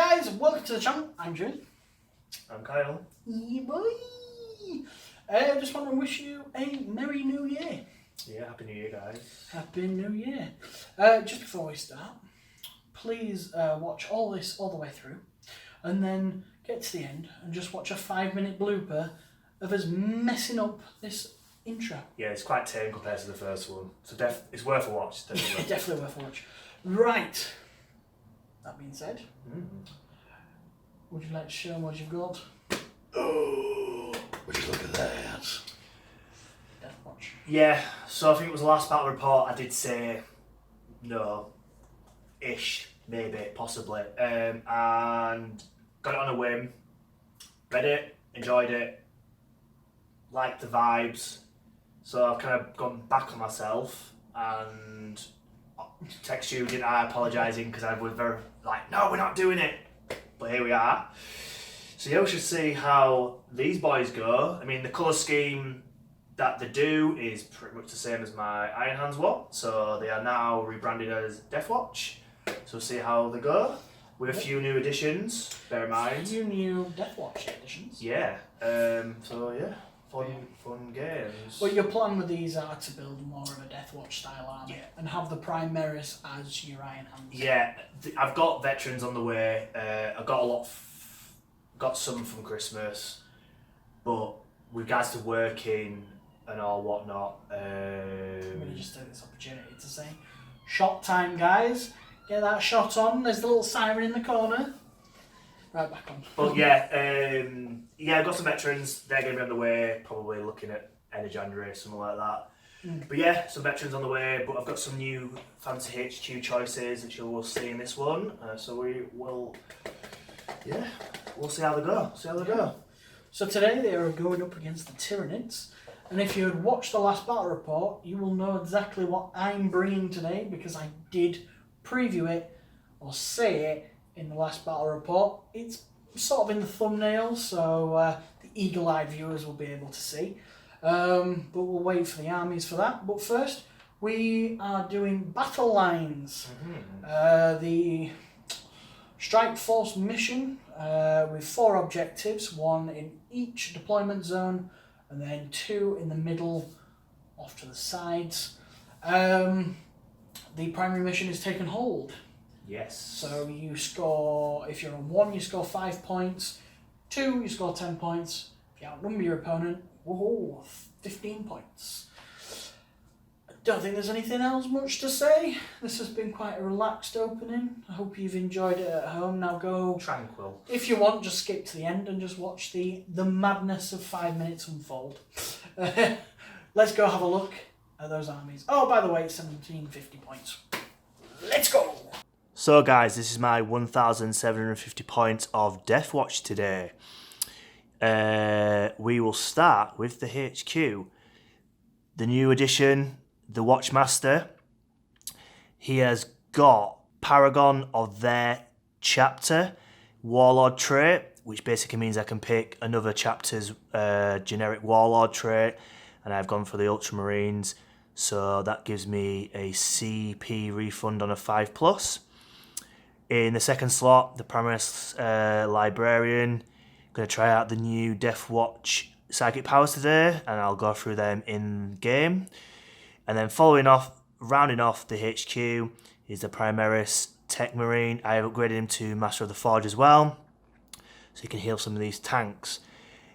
guys, welcome to the channel. I'm June. I'm Kyle. Yeah, boy. Just want to wish you a Merry New Year. Yeah, Happy New Year, guys. Happy New Year. Just before we start, please watch all this all the way through and then get to the end and just watch a 5-minute blooper of us messing up this intro. Yeah, it's quite tame compared to the first one. So it's worth a watch. Definitely. Definitely worth a watch. Right. That being said, would you like to show them what you've got? Oh, would you look at that? Deathwatch. Yeah, so I think it was the last battle report I did say no-ish, maybe, possibly. And got it on a whim. Read it, enjoyed it, liked the vibes. So I've kind of gone back on myself and text you, didn't I, apologising because I was very like, no, we're not doing it. But here we are. So yeah, we should see how these boys go. I mean, the colour scheme that they do is pretty much the same as my Iron Hands one. So they are now rebranded as Deathwatch. So we'll see how they go. With a few new additions, bear in mind. A few new Deathwatch additions. Yeah. So yeah, fun games. Well, your plan with these are to build more of a Deathwatch style army Yeah. and have the Primaris as your Iron Hands. Yeah, I've got veterans on the way. I've got a lot. Got some from Christmas, but with regards to working and all whatnot. I'm going to just take this opportunity to say, shot time, guys. Get that shot on. There's the little siren in the corner. Right, back on. But yeah, I've got some veterans. They're going to be on the way. Probably looking at end of January, something like that. But yeah, some veterans on the way. But I've got some new fancy HQ choices, which you'll see in this one. So we will, we'll see how they go. So today they are going up against the Tyranids. And if you had watched the last battle report, you will know exactly what I'm bringing today because I did preview it or say it in the last battle report. It's sort of in the thumbnail, so the eagle-eyed viewers will be able to see. But we'll wait for the armies for that. But first, we are doing battle lines. The Strike Force mission with 4 objectives, 1 in each deployment zone, and then 2 in the middle, off to the sides. The primary mission is taken hold. Yes. So you score, if you're on 1, you score 5 points. 2, you score 10 points. If you outnumber your opponent, 15 points. I don't think there's anything else much to say. This has been quite a relaxed opening. I hope you've enjoyed it at home. Now go... Tranquil. If you want, just skip to the end and just watch the madness of 5 minutes unfold. Let's go have a look at those armies. Oh, by the way, 1750 points. Let's go! So guys, this is my 1,750 points of Deathwatch today. We will start with the HQ. The new addition, the Watchmaster. He has got Paragon of their chapter, Warlord trait, which basically means I can pick another chapter's generic Warlord trait, and I've gone for the Ultramarines, so that gives me a CP refund on a 5+. In the second slot, the Primaris Librarian. Going to try out the new Deathwatch psychic powers today, and I'll go through them in game. And then rounding off the HQ is the Primaris Techmarine. I have upgraded him to Master of the Forge as well, so he can heal some of these tanks.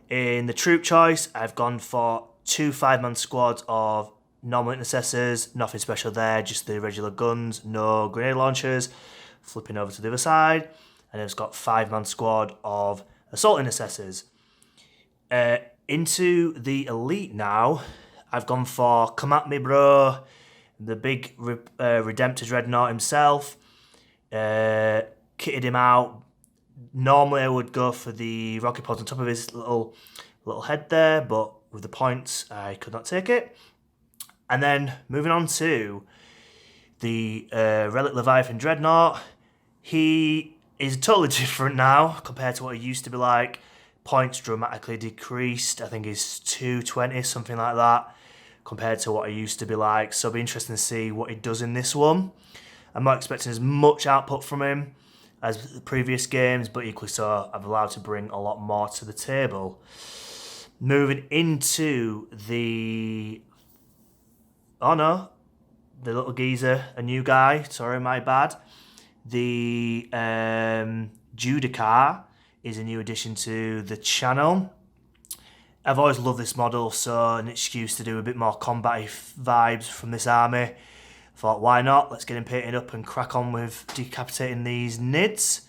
In the troop choice, I've gone for 2 5-man squads of normal intercessors, nothing special there, just the regular guns, no grenade launchers. Flipping over to the other side, and it's got 5-man squad of assault intercessors. Into the elite now, I've gone for Come At Me Bro, the big Redemptor Dreadnought himself. Kitted him out. Normally I would go for the rocket pods on top of his little head there, but with the points I could not take it. And then moving on to the Relic Leviathan Dreadnought. He is totally different now compared to what he used to be like. Points dramatically decreased. I think he's 220, something like that, compared to what he used to be like. So it'll be interesting to see what he does in this one. I'm not expecting as much output from him. as the previous games, but equally so, I'm allowed to bring a lot more to the table. Moving into the... Oh no, the little geezer, a new guy, sorry, my bad. The Judicar is a new addition to the channel. I've always loved this model, so an excuse to do a bit more combat vibes from this army. Thought, why not? Let's get him painted up and crack on with decapitating these nids.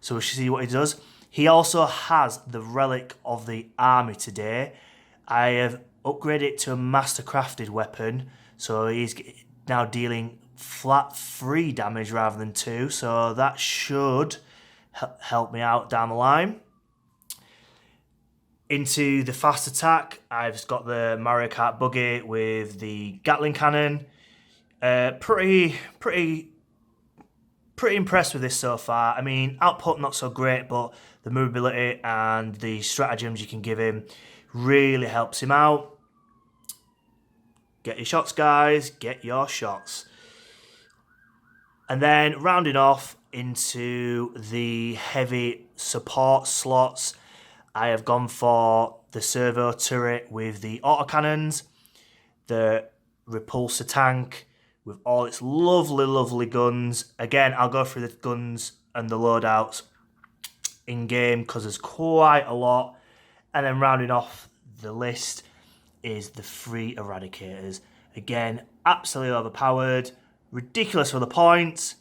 So we should see what he does. He also has the relic of the army today. I have upgraded it to a master crafted weapon, so he's now dealing flat 3 damage rather than 2, so that should help me out down the line. Into the fast attack, I've got the Mario Kart buggy with the Gatling cannon. Pretty impressed with this so far. I mean, output not so great, but the movability and the stratagems you can give him really helps him out. Get your shots, guys. Get your shots. And then rounding off into the heavy support slots, I have gone for the servo turret with the autocannons, the repulsor tank with all its lovely guns. Again, I'll go through the guns and the loadouts in game because there's quite a lot. And then rounding off the list is the 3 eradicators. Again, absolutely overpowered, ridiculous for the points.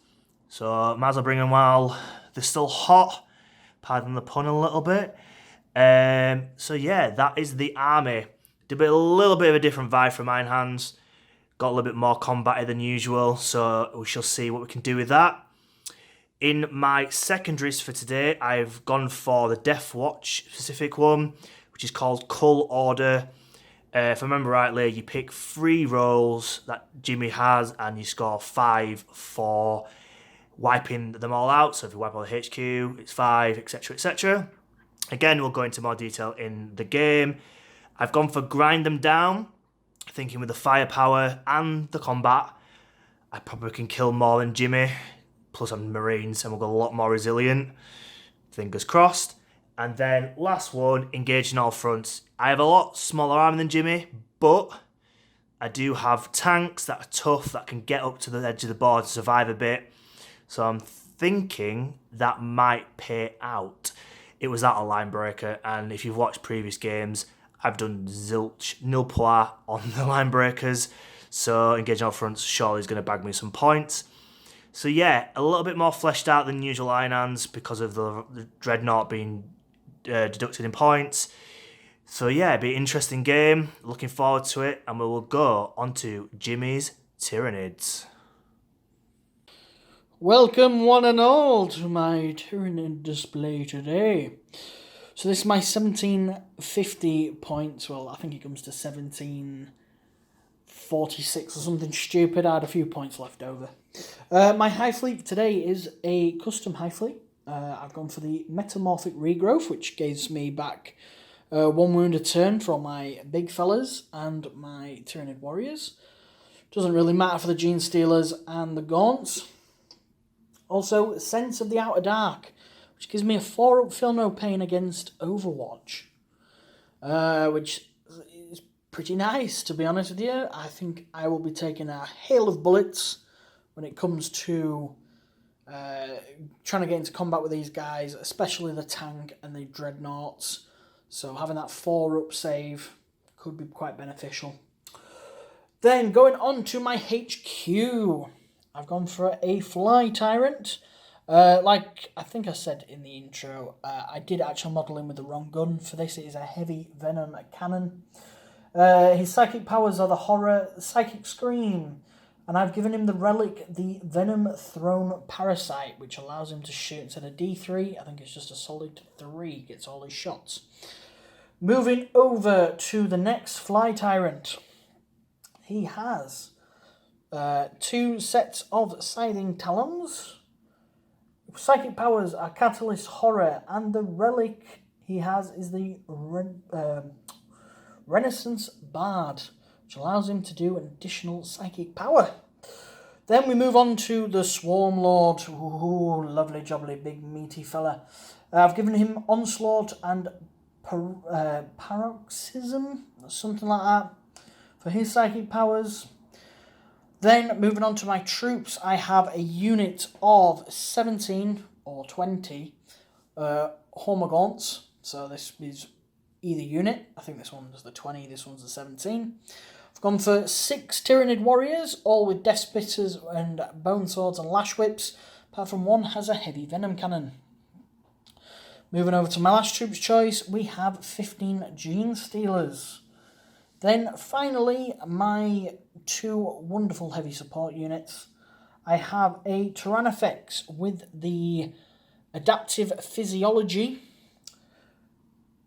So might as well bring them while they're still hot. Pardon the pun a little bit. So yeah, that is the army. Did a little bit of a different vibe from mine hands. Got a little bit more combative than usual, so we shall see what we can do with that. In my secondaries for today, I've gone for the Deathwatch specific one, which is called Cull Order. If I remember rightly, you pick 3 rolls that Jimmy has, and you score 5 for wiping them all out. So if you wipe all the HQ, it's 5, etc, etc. Again, we'll go into more detail in the game. I've gone for grind them down, thinking with the firepower and the combat, I probably can kill more than Jimmy. Plus I'm Marines and we'll go a lot more resilient. Fingers crossed. And then last one, engaging all fronts. I have a lot smaller army than Jimmy, but I do have tanks that are tough, that can get up to the edge of the board to survive a bit. So I'm thinking that might pay out. It was that a line breaker, and if you've watched previous games, I've done zilch, nil pois on the line breakers. So engaging all fronts surely is going to bag me some points. So yeah, a little bit more fleshed out than usual Iron Hands because of the Dreadnought being deducted in points. So yeah, it'll be an interesting game. Looking forward to it, and we will go on to Jimmy's Tyranids. Welcome one and all to my Tyranid display today. So this is my 1750 points. Well, I think it comes to 1746 or something stupid. I had a few points left over. My Hive Fleet today is a custom Hive Fleet. I've gone for the Metamorphic Regrowth, which gives me back 1 wound a turn for my big fellas and my Tyranid warriors. Doesn't really matter for the Gene Stealers and the Gaunts. Also, Sense of the Outer Dark, which gives me a 4-up Feel No Pain against Overwatch. Which is pretty nice, to be honest with you. I think I will be taking a hail of bullets when it comes to trying to get into combat with these guys, especially the tank and the Dreadnoughts. So having that 4-up save could be quite beneficial. Then going on to my HQ. I've gone for a Fly Tyrant. Like I think I said in the intro, I did actually model him with the wrong gun. For this, it is a heavy venom cannon. His psychic powers are the Horror, Psychic Scream, and I've given him the relic, the Venom Throne Parasite, which allows him to shoot instead of D3. I think it's just a solid 3, gets all his shots. Moving over to the next Fly Tyrant. He has 2 sets of Scything Talons. Psychic powers are Catalyst, Horror, and the relic he has is the Renaissance Bard, which allows him to do an additional psychic power. Then we move on to the Swarm Lord. Ooh, lovely jubbly, big meaty fella. I've given him Onslaught and Paroxysm, something like that, for his psychic powers. Then, moving on to my troops, I have a unit of 17 or 20 Hormagaunts. So this is either unit. I think this one's the 20, this one's the 17. I've gone for 6 Tyranid warriors, all with Death Spitters and Bone Swords and Lash Whips, apart from one has a heavy Venom Cannon. Moving over to my last troops choice, we have 15 Gene Stealers. Then finally, my 2 wonderful heavy support units. I have a Tyrannofex with the Adaptive Physiology,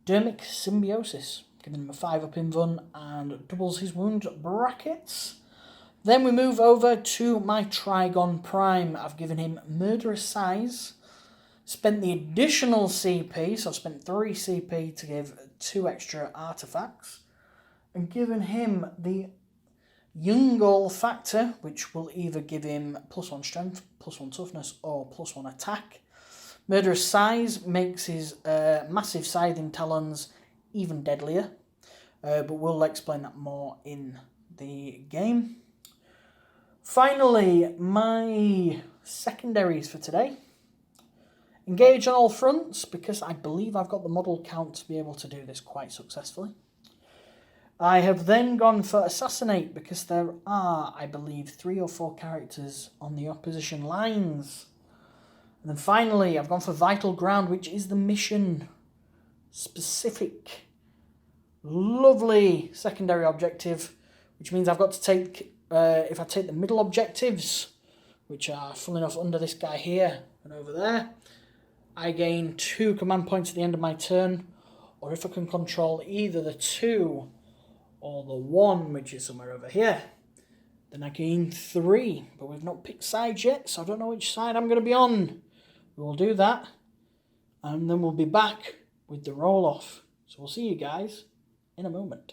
Dermic Symbiosis, giving him a 5-up invuln and doubles his wound brackets. Then we move over to my Trigon Prime. I've given him Murderous Size, spent the additional CP, so I've spent 3 CP to give 2 extra artifacts, and given him the Youngall Factor, which will either give him +1 strength, +1 toughness, or +1 attack. Murderous Size makes his massive scything talons even deadlier, but we'll explain that more in the game. Finally, my secondaries for today. Engage on all fronts, because I believe I've got the model count to be able to do this quite successfully. I have then gone for Assassinate, because there are, I believe, 3 or 4 characters on the opposition lines. And then finally, I've gone for Vital Ground, which is the mission-specific, lovely secondary objective, which means I've got to take, if I take the middle objectives, which are, full enough, under this guy here and over there, I gain 2 command points at the end of my turn, or if I can control either the 2 or the 1, which is somewhere over here, then I gain 3. But we've not picked sides yet, so I don't know which side I'm going to be on. We will do that, and then we'll be back with the roll-off. So we'll see you guys in a moment.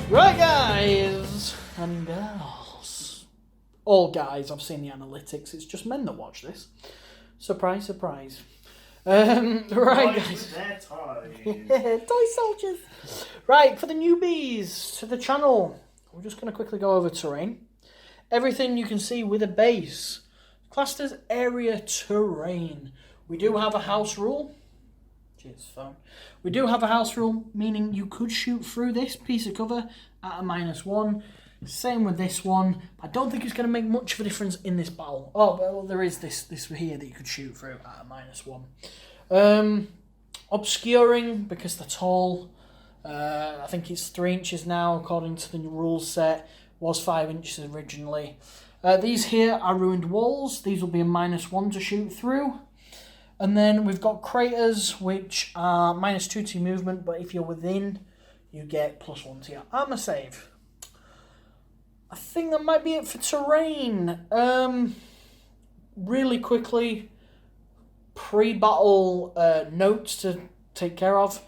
Right, guys and girls. All guys, I've seen the analytics. It's just men that watch this. Surprise, surprise. Right, guys. Toy soldiers. Right, for the newbies to the channel, we're just going to quickly go over terrain. Everything you can see with a base, classed as area terrain. We do have a house rule. Cheers, phone. We do have a house rule, meaning you could shoot through this piece of cover at a -1. Same with this one. I don't think it's going to make much of a difference in this battle. Oh, well, there is this here that you could shoot through at a -1. Obscuring, because they're tall. I think it's 3 inches now, according to the rules set. Was 5 inches originally. These here are ruined walls. These will be a -1 to shoot through. And then we've got craters, which are -2 to movement, but if you're within, you get +1 to your armor save. I think that might be it for terrain. Really quickly, pre-battle notes to take care of.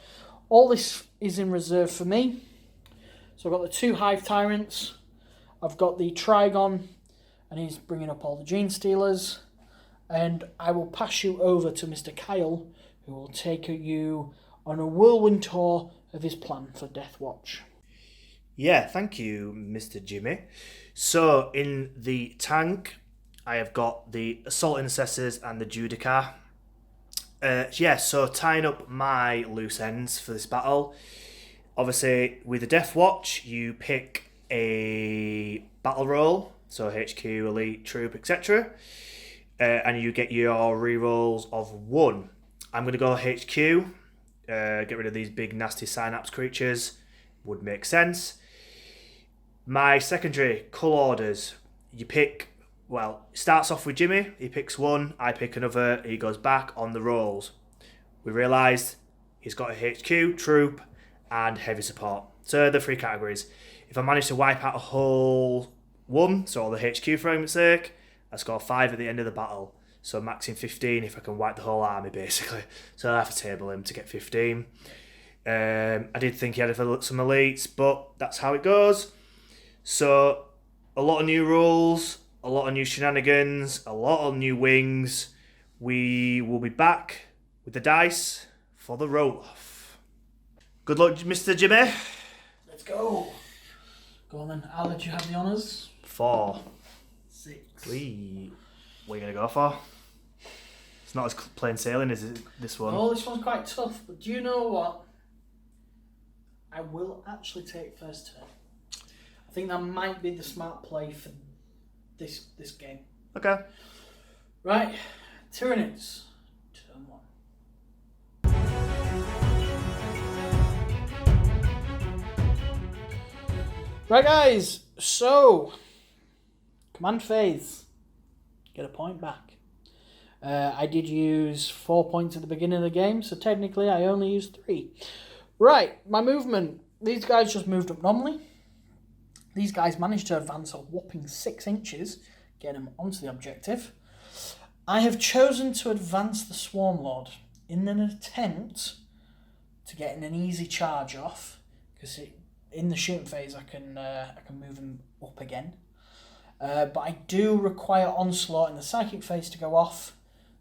All this is in reserve for me. So I've got the 2 Hive Tyrants. I've got the Trigon, and he's bringing up all the Gene Stealers. And I will pass you over to Mr. Kyle, who will take you on a whirlwind tour of his plan for Deathwatch. Yeah, thank you, Mr. Jimmy. So, in the tank, I have got the Assault Intercessors and the Judicar. So tying up my loose ends for this battle. Obviously, with the Deathwatch, you pick a battle roll, so HQ, Elite, Troop, etc. And you get your rerolls of 1. I'm going to go HQ, get rid of these big nasty Synapse creatures, would make sense. My secondary colour orders, you pick, well, it starts off with Jimmy, he picks one, I pick another, he goes back on the rolls. We realised he's got a HQ, troop, and heavy support. So the 3 categories. If I manage to wipe out a whole one, so all the HQ for argument's sake, I score 5 at the end of the battle. So maxing 15 if I can wipe the whole army, basically. So I have to table him to get 15. I did think he had some elites, but that's how it goes. So a lot of new rules, a lot of new shenanigans, a lot of new wings. We will be back with the dice for the roll-off. Good luck, Mr. Jimmy. Let's go. Go on then. I'll let you have the honours. 4. 6. 3. What are you going to go for? It's not as plain sailing as this one. Oh, this one's quite tough, but do you know what? I will actually take first turn. I think that might be the smart play for this game. Okay. Right, Tyranids, turn 1. Right guys, so command phase, get a point back. I did use 4 points at the beginning of the game, so technically I only used 3. Right, my movement. These guys just moved up normally. These guys managed to advance a whopping 6 inches, getting them onto the objective. I have chosen to advance the Swarm Lord in an attempt to get an easy charge off, because in the shooting phase I can move him up again. But I do require Onslaught in the psychic phase to go off,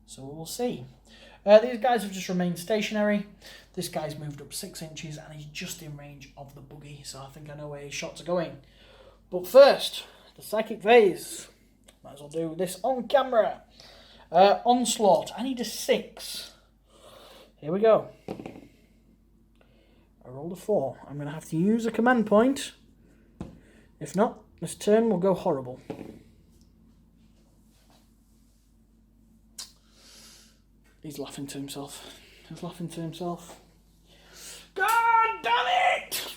so we'll see. These guys have just remained stationary. This guy's moved up 6 inches and he's just in range of the buggy, so I think I know where his shots are going. But first, the psychic phase. Might as well do this on camera. Onslaught. I need a 6. Here we go. I rolled a 4. I'm going to have to use a command point. If not, this turn will go horrible. He's laughing to himself. He's laughing to himself. God damn it!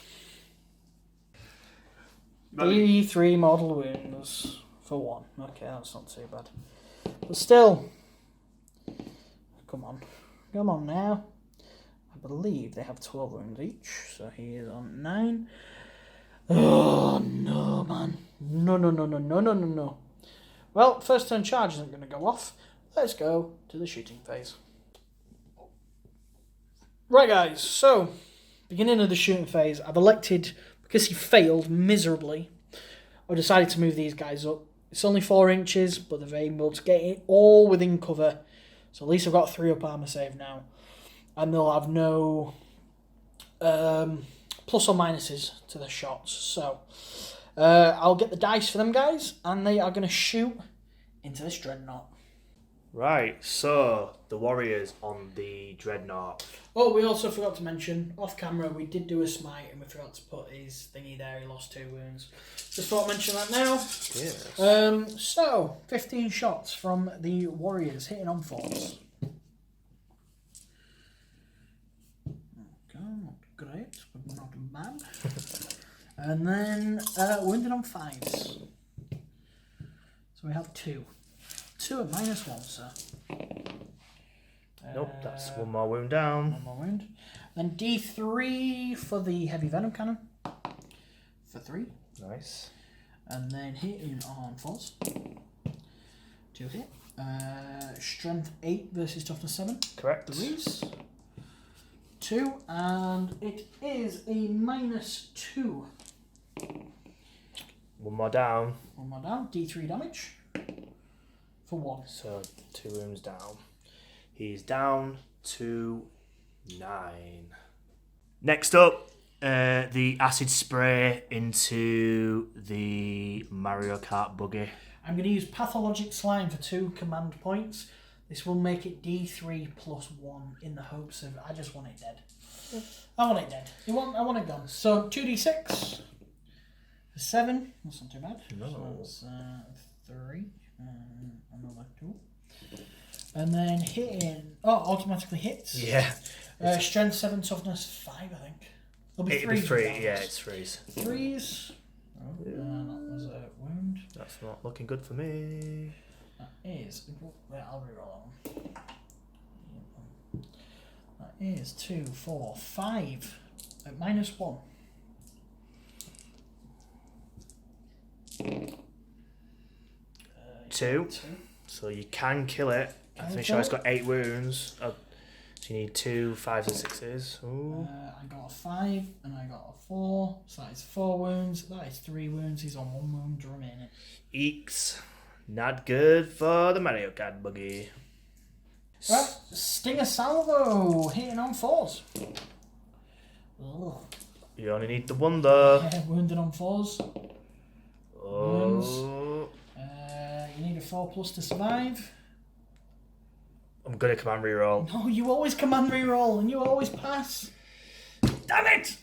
D3 mortal wounds for 1. Okay, that's not too bad. But still, come on. Come on now. I believe they have 12 wounds each, so he is on 9. Oh, no, man. No. Well, first turn charge isn't going to go off. Let's go to the shooting phase. Right, guys, so, beginning of the shooting phase, I've elected, because he failed miserably, I decided to move these guys up. It's only 4 inches, but they're able to get it all within cover. So at least I've got 3 up armor save now. And they'll have no plus or minuses to the shots. So I'll get the dice for them guys, and they are going to shoot into this dreadnought. Right, so the warriors on the dreadnought. Oh, we also forgot to mention, off camera, we did do a smite and we forgot to put his thingy there. He lost 2 wounds. Just thought I'd mention that now. Yes. So, 15 shots from the warriors hitting on 4s. Okay, not great, but not bad. And then wounded on 5s. So we have 2. 2 at -1, sir. Nope, that's 1 more wound down. 1 more wound. Then D3 for the heavy venom cannon. For 3. Nice. And then hitting on 4s. 2 hit. Strength 8 versus toughness 7. Correct. 3s. 2. And it is a -2. 1 more down. 1 more down. D3 damage. For 1. So 2 wounds down. He's down to 9. Next up, the acid spray into the Mario Kart buggy. I'm going to use Pathologic Slime for 2 command points. This will make it D3 plus 1 in the hopes of, I just want it dead. I want it dead. I want it gone. So 2d6 for 7. That's not too bad. No. So that's 3. Another 2. And then hitting... Oh, automatically hits. Yeah. Strength 7, toughness 5, I think. It'll be It'd be threes. three. regardless. Yeah, it's threes. Threes. Oh, that was a wound. That's not looking good for me. That is. Wait, I'll reroll that one. That is 2, 4, 5 at -1. Two. So you can kill it. I'm pretty sure it's got 8 wounds. So you need 2 5s and 6s. Ooh. I got a 5 and I got a 4. So that is 4 wounds. That is 3 wounds. He's on 1 wound remaining. Eeks. Not good for the Mario Kart buggy. Right, Stinger Salvo hitting on 4s. Ugh. You only need the one though. Yeah, wounded on 4s. Oh. You need a 4+ to survive. I'm gonna command reroll. No, you always command reroll and you always pass. Damn it!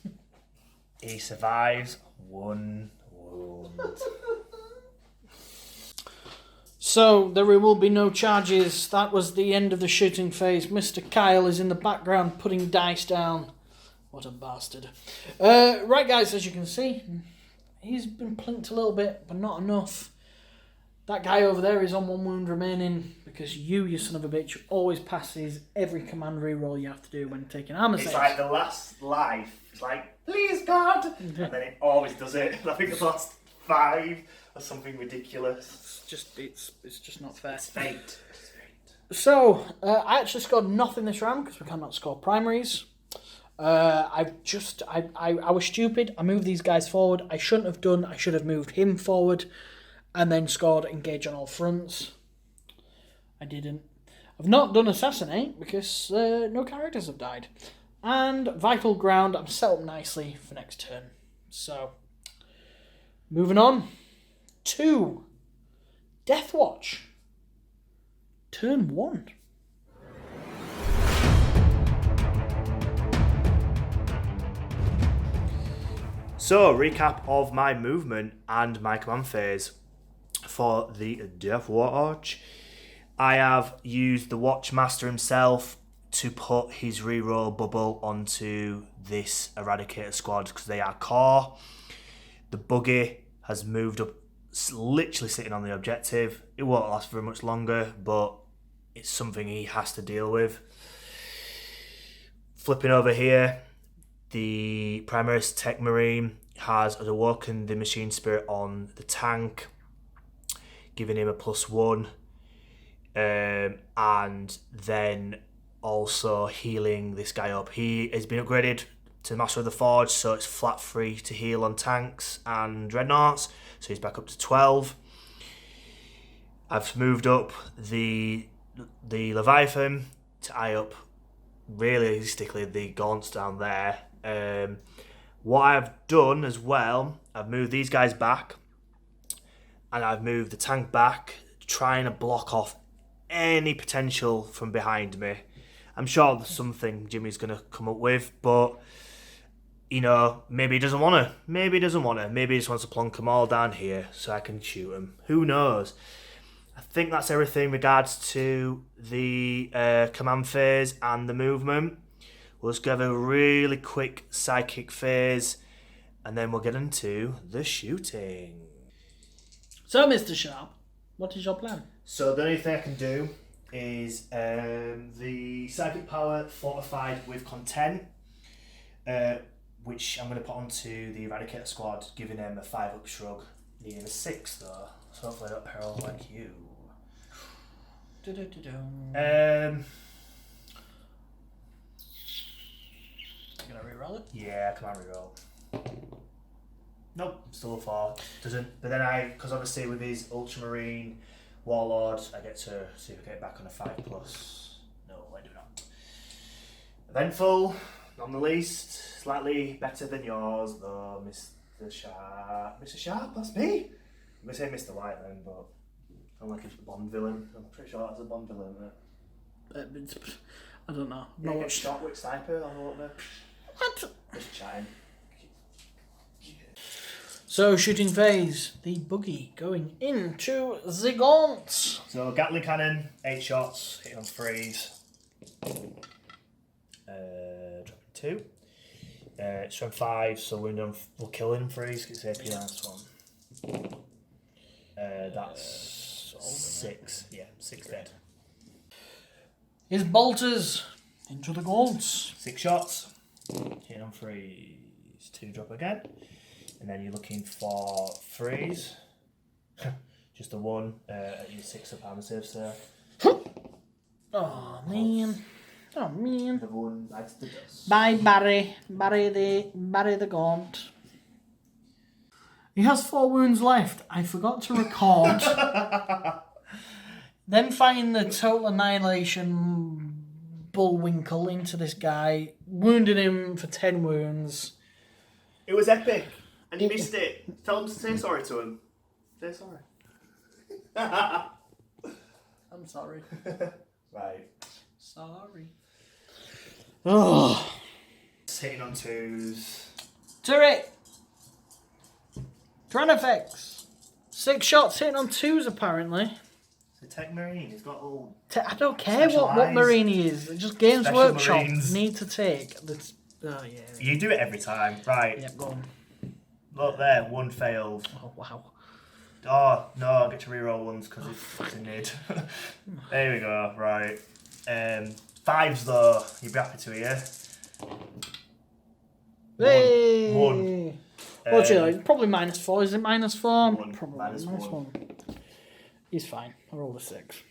He survives 1 wound. So there will be no charges. That was the end of the shooting phase. Mr. Kyle is in the background putting dice down. What a bastard. Right guys, as you can see, he's been plinked a little bit, but not enough. That guy over there is on 1 wound remaining because you son of a bitch, always passes every command reroll you have to do when taking armor saves. It's like the last life. It's like, please God! And then it always does it. I think the last 5 or something ridiculous. It's just not fair. It's fate. So, I actually scored nothing this round because we cannot score primaries. I was stupid. I moved these guys forward. I shouldn't have done. I should have moved him forward and then scored engage on all fronts. I didn't. I've not done assassinate because no characters have died. And vital ground, I'm set up nicely for next turn. So, moving on to Deathwatch. Turn 1. So, recap of my movement and my command phase for the Deathwatch. I have used the Watchmaster himself to put his reroll bubble onto this Eradicator squad because they are core. The buggy has moved up, literally sitting on the objective. It won't last very much longer, but it's something he has to deal with. Flipping over here, the Primaris Techmarine has awoken the machine spirit on the tank, giving him a +1, and then also healing this guy up. He has been upgraded to Master of the Forge, so it's flat free to heal on tanks and dreadnoughts, so he's back up to 12. I've moved up the Leviathan to eye up realistically the gaunts down there. What I've done as well, I've moved these guys back and I've moved the tank back, trying to block off any potential from behind me. I'm sure there's something Jimmy's going to come up with, but you know, maybe he doesn't want to. Maybe he doesn't want to. Maybe he just wants to plonk them all down here so I can shoot them. Who knows? I think that's everything in regards to the command phase and the movement. We'll just give a really quick sidekick phase and then we'll get into the shooting. So, Mr. Sharp, what is your plan? So the only thing I can do is the psychic power fortified with Contempt, which I'm going to put onto the Eradicator squad, giving him a 5-up shrug. Needing a 6 though, so hopefully I don't peril like you. You gonna reroll it? Yeah, I can't reroll. Nope, still a 4. Doesn't. But then because obviously with his Ultramarine Warlord, I get to see if I get back on a 5+. No, I do not. Eventful, not the least. Slightly better than yours, though, Mr. Sharp. Mr. Sharp, that's me. I'm gonna say Mr. White then, but I don't like a Bond villain. I'm pretty sure that's a Bond villain, isn't it? I don't know. You get shot with sniper on the opener. What? Just chatting. So, shooting phase. The buggy going into the gaunts. So, Gatling cannon, 8 shots, hitting on 3s. Dropping 2. Strength 5, so we'll kill him freeze. It's AP last one. That's 6. Yeah, 6 dead. His bolters into the gaunts. 6 shots. Hit on freeze. 2 drop again. And then you're looking for freeze. Just a 1 at your 6 up armor save, sir. Oh man. Oh man. The 1 bites the dust. Bye Barry. Barry the gaunt. He has 4 wounds left. I forgot to record. Then find the total annihilation bullwinkle into this guy. Wounded him for 10 wounds. It was epic. And he missed it. Tell him to say sorry to him. Say sorry. I'm sorry. Right. Sorry. Oh. Hitting on 2s. Turret. Tranifex. 6 shots hitting on 2s apparently. The Techmarine, he's got all... I don't care what marine he is. Just Games Special Workshop Marines. need to take. Oh yeah. You do it every time. Right. Yep, go on. Look there, 1 failed. Oh wow. Oh, no, I get to reroll ones because it's a nid. There we go, right. 5s though, you'd be happy to hear. Hey. 1. What's it like? Probably -4. Is it -4? 1. Probably -1. He's fine. I rolled a 6.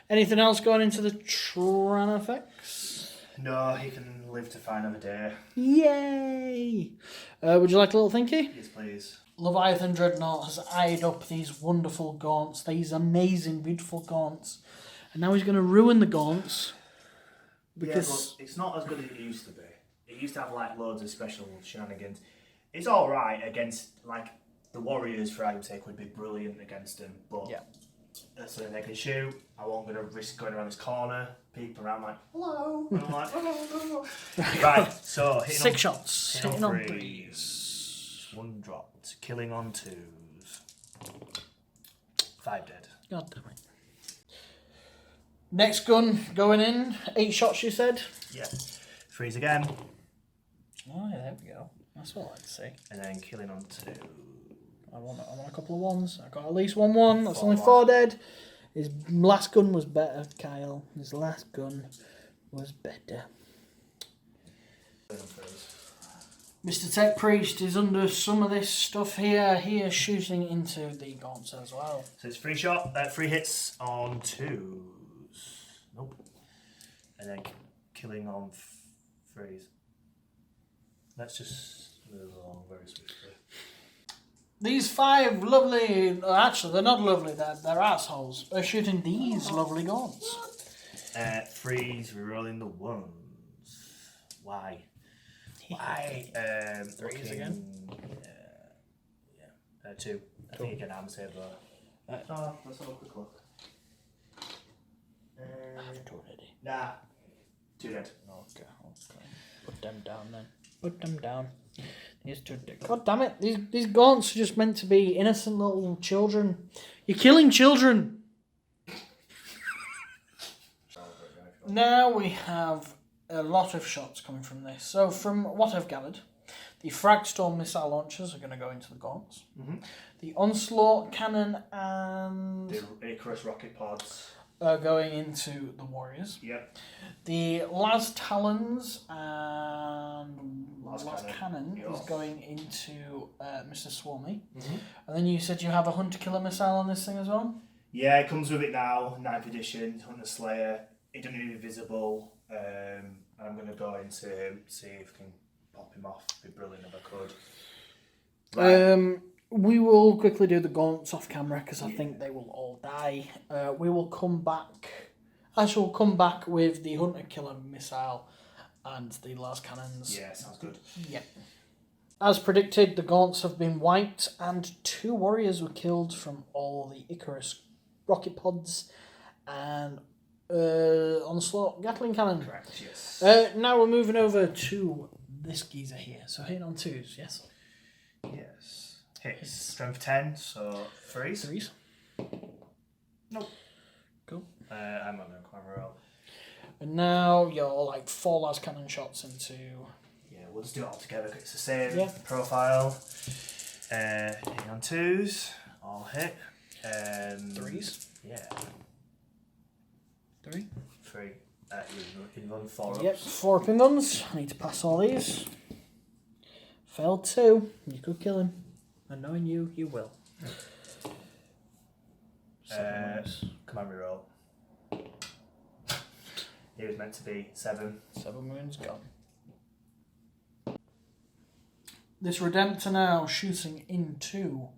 Anything else going into the Tranifex? No, he can live to find another day. Yay! Would you like a little thinky? Yes, please. Leviathan Dreadnought has eyed up these wonderful gaunts, these amazing, beautiful gaunts. And now he's going to ruin the gaunts. Because Yeah, but it's not as good as it used to be. It used to have like loads of special shenanigans. It's alright against like the warriors, for argument's sake, would be brilliant against them, but yeah. that's something they can shoot. I won't going to risk going around this corner, peeping around like, hello, and I'm like, oh. Right, so hitting 6 on, shots, hitting on 3s. 1 dropped, killing on 2s. 5 dead. God damn it. Next gun going in, 8 shots you said? Yeah. Freeze again. Oh yeah, there we go. That's what I like to see. And then killing on 2. I want a couple of 1s. I got at least 1. That's 4 only 4 dead. His last gun was better, Kyle. His last gun was better. Mr. Tech Priest is under some of this stuff here. He is shooting into the gaunts as well. So it's 3 hits on 2s. Nope. And then killing on 3s. Let's just move along very swiftly. These 5 lovely... Actually, they're not lovely. They're assholes. They're shooting these lovely gaunts. 3s, rerolling the 1s. Why? Why? 3s again? Yeah. 2. I think you can arm save though. Oh, let's have a quick look. Nah. 2 dead. Okay. Put them down then. Put them down. These 2 dead. God damn it. These gaunts are just meant to be innocent little children. You're killing children. Now we have a lot of shots coming from this. So from what I've gathered, the Frag Storm missile launchers are going to go into the gaunts. Mm-hmm. The Onslaught cannon and... The Icarus rocket pods. Are going into the warriors. Yep. The Las Talons and Las Cannon yes. is going into Mr. Swarmy. Mm-hmm. And then you said you have a Hunter Killer missile on this thing as well? Yeah, it comes with it now, 9th edition, Hunter Slayer. It doesn't need invisible. I'm going to go into him, see if I can pop him off. It'd be brilliant if I could. Right. We will quickly do the gaunts off camera because I think they will all die. We will come back. I shall come back with the Hunter Killer missile and the Las Cannons. Yeah, sounds good. Yeah. As predicted, the gaunts have been wiped and 2 warriors were killed from all the Icarus rocket pods and Onslaught Gatling cannon. Correct, yes. Now we're moving over to this geezer here. So hitting on 2s, yes? Yes. Hits strength 10, so 3s. 3s. Nope. Cool. I'm not going to climb roll. And now you're like 4 last cannon shots into we'll just do it all together. It's the same Yeah. profile. Hitting on 2s, all hit. 3s. Yeah. 3. 3. You run 4 ups. Yep, 4 up in guns. I need to pass all these. Failed 2. You could kill him. And knowing you, you will. 7 wounds. Command reroll. He was meant to be 7. 7 wounds gone. This Redemptor now shooting into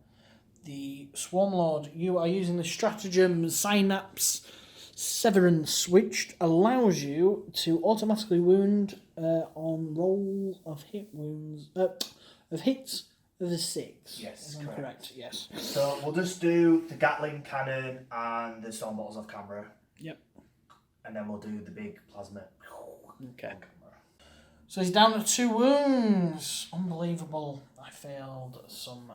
the Swarmlord. You are using the stratagem Synapse Severance, which allows you to automatically wound on roll of hit wounds of hits of a 6. Yes, If I'm correct. Yes. So we'll just do the Gatling cannon and the storm bottles off camera. Yep. And then we'll do the big plasma. Okay. So he's down to 2 wounds. Unbelievable. I failed some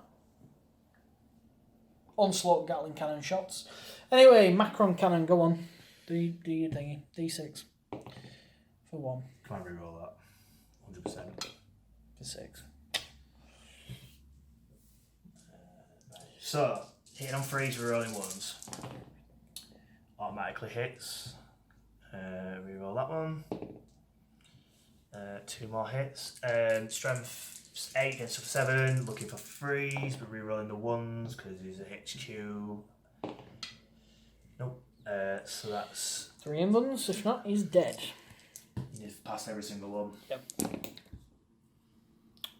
onslaught Gatling cannon shots. Anyway, Macron cannon, go on. Do your thingy. D6. For 1. Come on, reroll that. 100%. For 6. So, hitting on 3s, rerolling 1s. Automatically hits. Reroll that one. 2 more hits. Strength 8 against 7. Looking for 3s, but rerolling the 1s because he's a HQ. Nope. So that's. 3 invulns. If not, he's dead. You've passed every single one. Yep.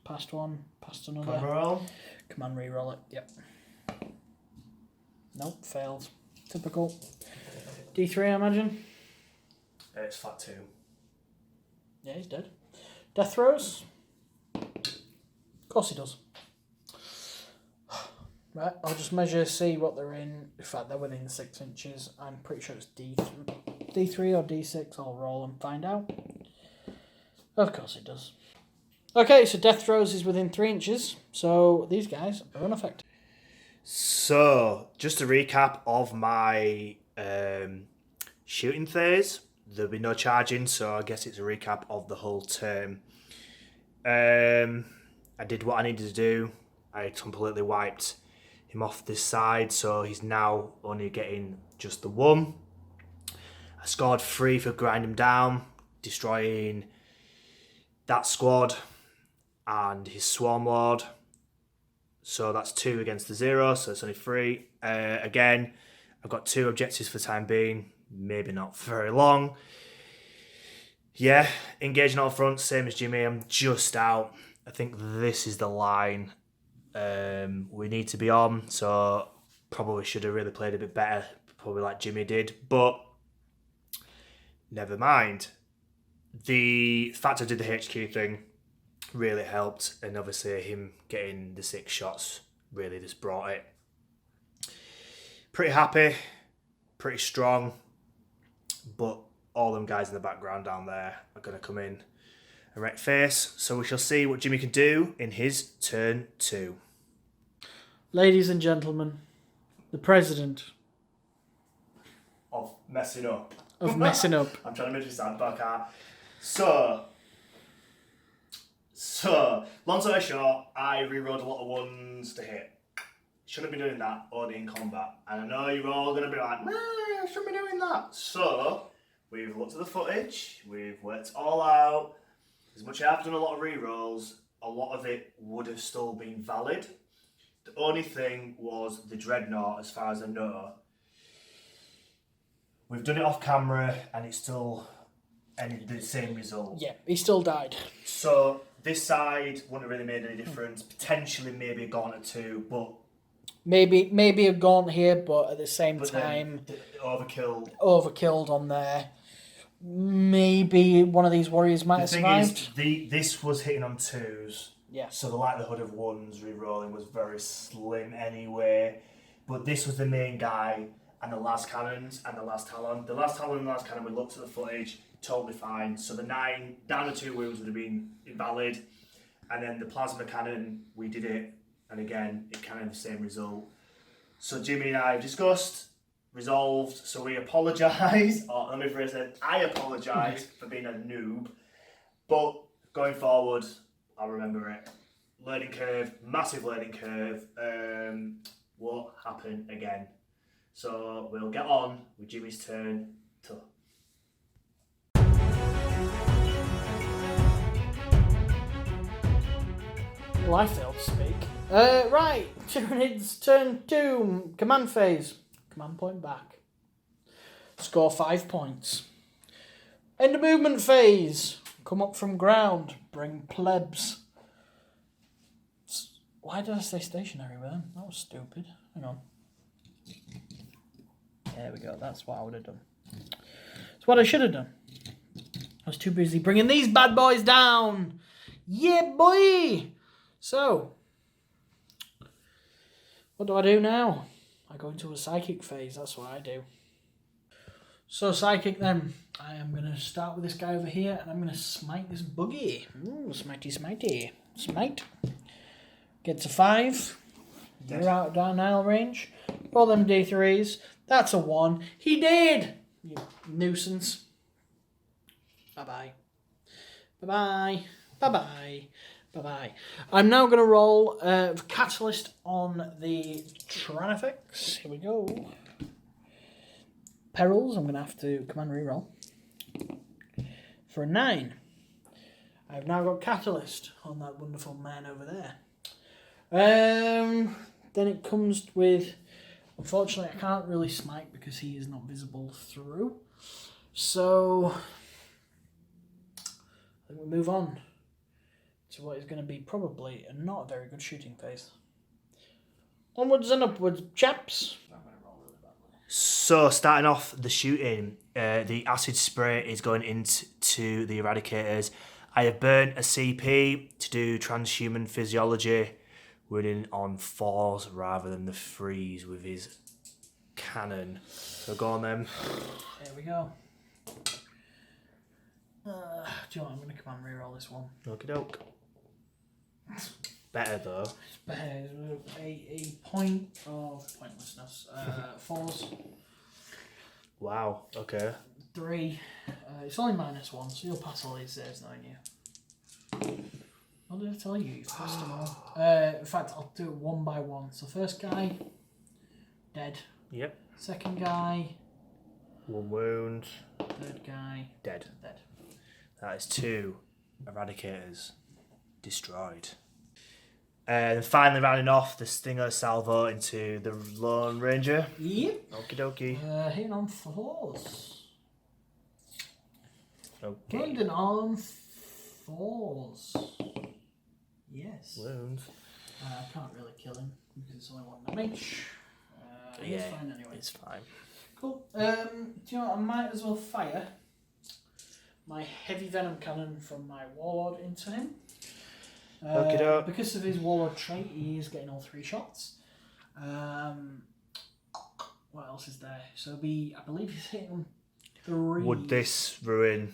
Passed 1. Passed another. Command roll. Command reroll it. Yep. Nope. Failed. Typical. D3, I imagine. It's flat 2. Yeah, he's dead. Death throws. Of course he does. Right, I'll just measure, see what they're in. In fact, they're within 6 inches. I'm pretty sure it's D3 or D6. I'll roll and find out. Of course it does. Okay, so death throws is within 3 inches. So these guys are unaffected. So, just a recap of my shooting phase. There'll be no charging, so I guess it's a recap of the whole term. I did what I needed to do. I completely wiped him off this side, so he's now only getting just the 1. I scored 3 for grind him down, destroying that squad and his Swarmlord. So that's 2 against the 0, so it's only 3. Again, I've got 2 objectives for the time being. Maybe not for very long. Yeah, engaging all fronts, same as Jimmy. I'm just out. I think this is the line we need to be on. So probably should have really played a bit better, probably like Jimmy did. But never mind. The fact I did the HQ thing really helped. And obviously him getting the 6 shots really just brought it. Pretty happy. Pretty strong. But all them guys in the background down there are going to come in and wreck face. So we shall see what Jimmy can do in his turn 2. Ladies and gentlemen, the president Of messing up. of messing up. I'm trying to make you sound but I can't. So, long story short, I rerolled a lot of 1s to hit. Shouldn't be doing that only in combat. And I know you're all going to be like, nah, I shouldn't be doing that. So, we've looked at the footage, we've worked it all out. As much as I've done a lot of rerolls, a lot of it would have still been valid. The only thing was the Dreadnought, as far as I know. We've done it off camera and it's still ended the same result. Yeah, he still died. So, this side wouldn't have really made any difference. Potentially maybe a Gauntlet 2, but Maybe a gaunt here, but at the same time, overkilled on there. Maybe one of these warriors might have survived. This was hitting on 2s. Yeah. So the likelihood of 1s rerolling was very slim anyway. But this was the main guy, and the last cannons, and the last Talon. The last Talon and the last cannon, we looked at the footage, totally fine. So the 9, down to 2 wounds would have been invalid. And then the plasma cannon, we did it. And again, it kind of the same result. So Jimmy and I have discussed, resolved, so we apologise, or let me phrase it, I apologise for being a noob, but going forward, I'll remember it. Learning curve, massive learning curve. Won't happen again. So we'll get on with Jimmy's turn to. Well, I failed to speak. Right, Tyranids turn 2, command phase. Command point back. Score 5 points. End of movement phase. Come up from ground. Bring plebs. Why did I stay stationary with them? That was stupid. Hang on. There we go, that's what I would have done. That's what I should have done. I was too busy bringing these bad boys down. Yeah, boy! So, what do I do now? I go into a psychic phase, that's what I do. So, psychic then. I am going to start with this guy over here, and I'm going to smite this buggy. Ooh, smitey, smitey. Smite. Gets a 5. You're out of down range. Roll them D3s. That's a 1. He did! You nuisance. Bye-bye. Bye-bye. Bye-bye. Bye-bye. I'm now going to roll Catalyst on the Tranifex. Here we go. Perils, I'm going to have to command reroll. For a 9. I've now got Catalyst on that wonderful man over there. Then it comes with... Unfortunately, I can't really smite because he is not visible through. So... I think we move on to what is going to be probably not a very good shooting phase. Onwards and upwards, chaps. So, starting off the shooting, the acid spray is going into the Eradicators. I have burnt a CP to do transhuman physiology, running on 4s rather than the 3s with his cannon. So, go on then. There we go. Do you know what? I'm going to command reroll this one. Okie doke. Better though. It's better. A point of pointlessness. 4s. Wow, okay. 3. It's only -1, so you'll pass all these saves, knowing you. What did I tell you? You've passed them all. In fact, I'll do it one by one. So first guy, dead. Yep. Second guy, 1 wound. third guy, Dead. dead. That is 2 Eradicators destroyed. And finally rounding off the Stinger Salvo into the Lone Ranger. Yep. Okie dokie. Hitting on 4s. Okay. Wounding on 4s. Yes. Wounds. I can't really kill him because it's only 1 damage. Yeah, He's fine anyway. it's fine. Cool. Do you know what? I might as well fire my heavy venom cannon from my Warlord into him. Because of his Warlord trait, he is getting all 3 shots. What else is there? So I believe he's hitting 3. Would this ruin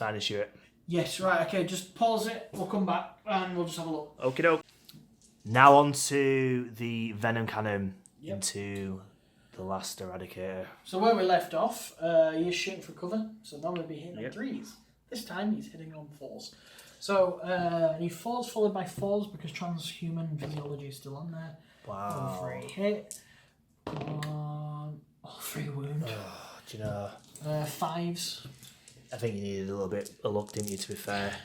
banish you? Yes, right, okay, just pause it, we'll come back and we'll just have a look. Okie doke. Now on to the Venom Cannon into the last Eradicator. So where we left off, he is shooting for cover, so now we'll be hitting on 3s. This time he's hitting on 4s. So, he 4s followed by 4s because transhuman physiology is still on there. Wow. 3 hit. All 3 wound. Oh, do you know? 5s. I think you needed a little bit of luck, didn't you, to be fair?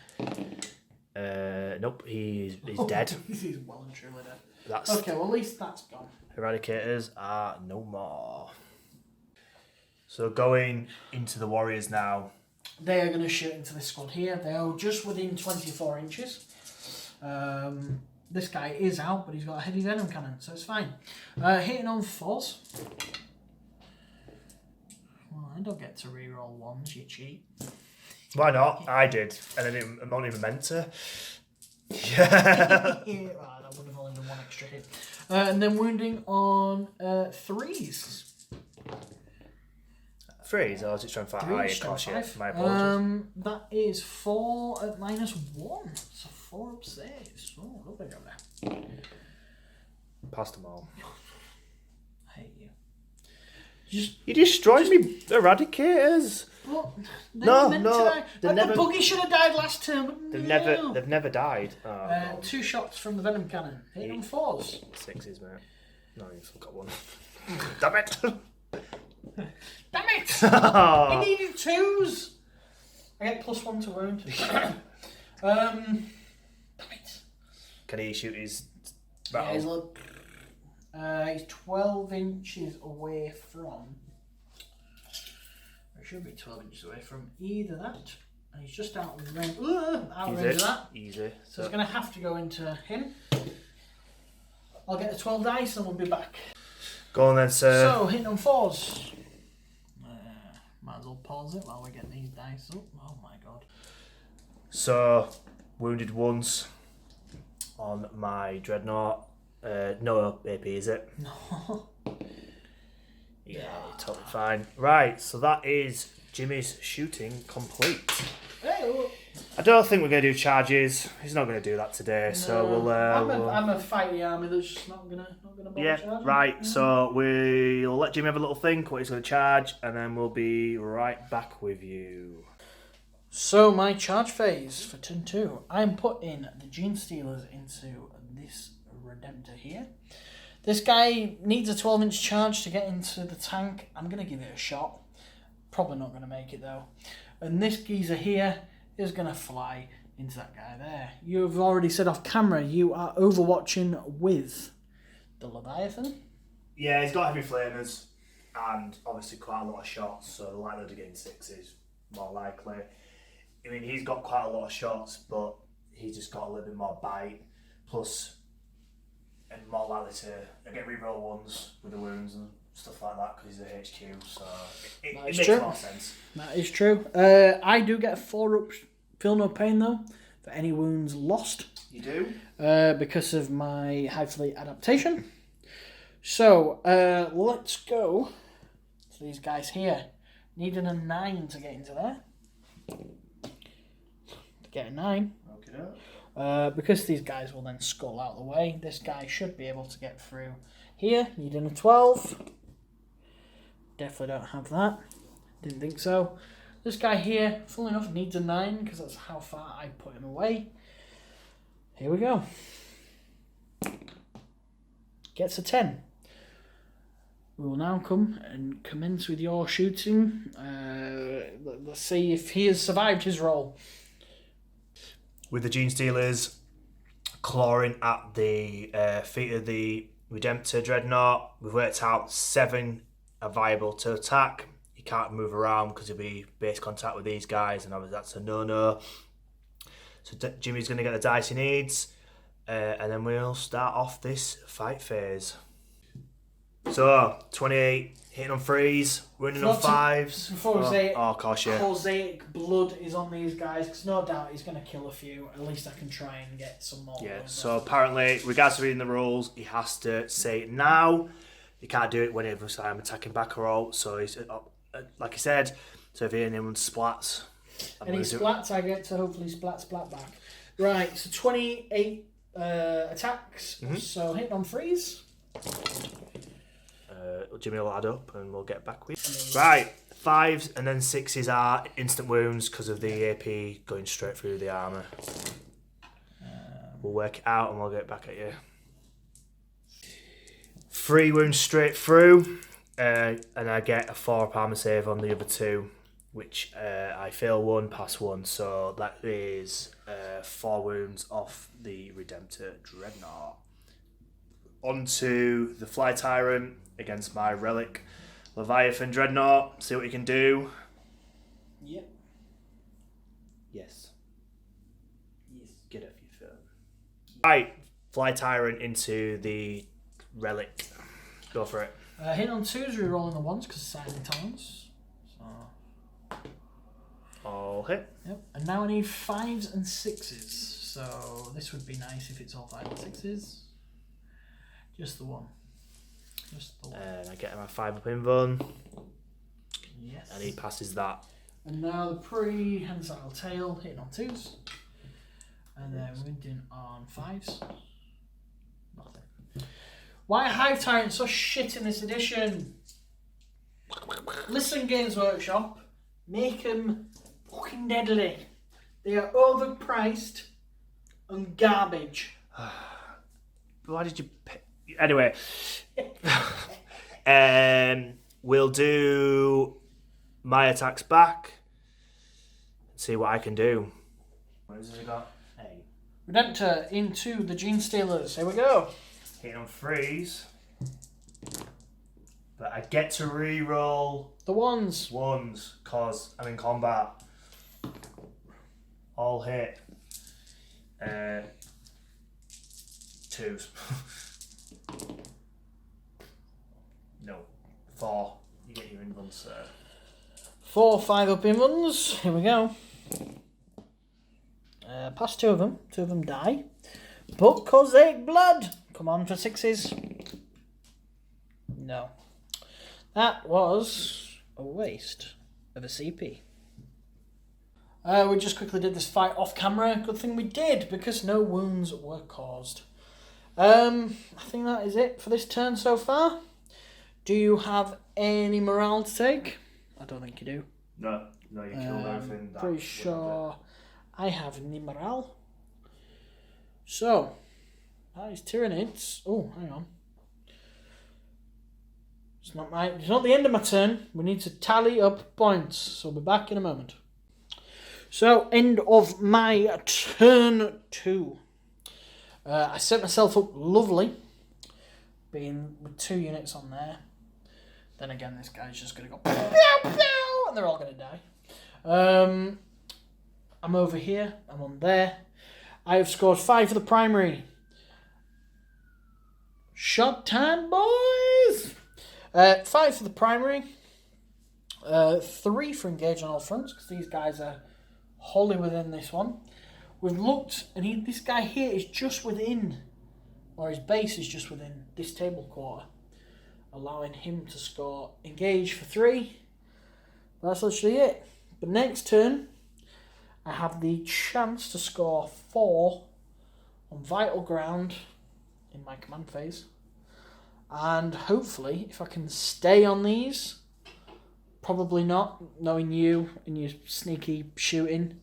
Nope, he's dead. He's well and truly dead. That's okay, well at least that's gone. Eradicators are no more. So going into the Warriors now. They are going to shoot into this squad here. They are just within 24 inches. This guy is out, but he's got a heavy venom cannon, so it's fine. Hitting on 4s. Well, I don't get to reroll 1s, you cheat. Why not? I did, and I'm not even meant to. Yeah. Right, that would have only been 1 extra hit. And then wounding on 3s. 3s, or is it strength 5? Oh, yeah, gosh, yeah. 5. My apologies. That is 4 at -1. So 4 up saves. Oh, lovely job there. Passed them all. I hate you. You destroyed me eradicators. But they No, were meant no, to die. they've Like, never- the buggy should have died last turn, but They've never died. Oh, God. 2 shots from the venom cannon. Hit on 4s. 6s, mate. No, you've still got 1. Damn it! Damn it! I needed 2s. I get +1 to wound. Damn it. Can he shoot his Yeah, he's, battle? he's 12 inches away from. It should be 12 inches away from either that. And he's just out of range. Out of range of that. Easy. So it's going to have to go into him. I'll get the 12 dice and we'll be back. Go on then, sir. So, hitting on 4s. Might as well pause it while we get these dice up. Oh my god. So, wounded once on my dreadnought. No AP, is it? No. Yeah, totally fine. Right, so that is Jimmy's shooting complete. Hey, well, I don't think we're going to do charges. He's not going to do that today, so we'll... I'm a fighty army that's just not gonna bother Yeah, charging. right, so we'll let Jimmy have a little think what he's going to charge, and then we'll be right back with you. So my charge phase for turn 2, I'm putting the Gene Stealers into this Redemptor here. This guy needs a 12-inch charge to get into the tank. I'm going to give it a shot. Probably not going to make it though. And this geezer here is going to fly into that guy there. You've already said off camera you are overwatching with the Leviathan. Yeah, he's got heavy flamers, and obviously quite a lot of shots, so the likelihood of getting 6 is more likely. I mean, he's got quite a lot of shots, but he's just got a little bit more bite, plus and more likely to get reroll ones with the wounds and stuff like that because he's a HQ, so it makes true. more sense. That is true. I do get a 4-up feel no pain though for any wounds lost. You do? Because of my Hive Fleet adaptation. So let's go to these guys here. Needing a 9 to get into there. To get a 9. Okay. Because these guys will then skull out the way, this guy should be able to get through here. Needing a 12. Definitely don't have that. Didn't think so. This guy here, funnily enough, needs a 9 because that's how far I put him away. Here we go. Gets a 10. We will now come and commence with your shooting. Let's see if he has survived his roll. With the Gene Stealers clawing at the feet of the Redemptor Dreadnought, we've worked out 7 are viable to attack. He can't move around because he'll be base contact with these guys, and obviously that's a no-no. So Jimmy's going to get the dice he needs, and then we'll start off this fight phase. So, 28, hitting on 3s, running on 5s. Before we say it, of course, yeah. Mosaic blood is on these guys, because no doubt he's going to kill a few. At least I can try and get some more. Yeah, so apparently, regardless of reading the rules, he has to say it now. He can't do it whenever I'm attacking back or out. So, he's, like I said, so if anyone splats... Any splats, I get to hopefully splat back. Right, so 28 attacks. Mm-hmm. So hitting on 3s. Jimmy will add up and we'll get back with you. Right, 5s and then 6s are instant wounds because of the AP going straight through the armour. We'll work it out and we'll get back at you. 3 wounds straight through, and I get a 4-up armour save on the other 2, which I fail 1, pass 1, so that is 4 wounds off the Redemptor Dreadnought. Onto the Fly Tyrant against my Relic Leviathan Dreadnought. See what you can do. Yep. Yes. Get off your phone. Right, Fly Tyrant into the Relic. Go for it. Hitting on 2s, re-rolling the 1s because Silent Talons. So. All hit. Yep. And now I need 5s and 6s. So this would be nice if it's all 5 and 6s. Just the 1. Just the 1. And I get my 5-up invuln. Yes. And he passes that. And now the pre-Hensile Tail hitting on 2s. And then wounding on 5s. Nothing. Why are Hive Tyrants so shit in this edition? Listen, Games Workshop, make them fucking deadly. They are overpriced and garbage. Why did you pick... Anyway. We'll do my attacks back. See what I can do. What has it got? A. Redemptor into the Gene Stealers. Here we go. Hit on freeze. But I get to re-roll The ones. because I'm in combat. All hit. 2s. No. 4. You get your invulns, sir. 4 5-up invulns. Here we go. Pass 2 of them. 2 of them die. But Cosaic Blood. Come on for 6s. No. That was a waste of a CP. We just quickly did this fight off camera. Good thing we did, because no wounds were caused. I think that is it for this turn so far. Do you have any morale to take? I don't think you do. No, you killed everything. Pretty sure I have any morale. So, that is Tyranids. Oh, hang on. It's not the end of my turn. We need to tally up points. So we'll be back in a moment. So, end of my turn 2. I set myself up lovely, being with 2 units on there. Then again, this guy's just going to go pow, pow, and they're all going to die. I'm over here. I'm on there. I have scored 5 for the primary. Shot time, boys! 5 for the primary. 3 for engage on all fronts, because these guys are wholly within this one. We've looked, and this guy here is just within, or his base is just within this table quarter, allowing him to score engage for 3. That's literally it. But next turn, I have the chance to score 4 on vital ground in my command phase. And hopefully, if I can stay on these, probably not, knowing you and your sneaky shooting,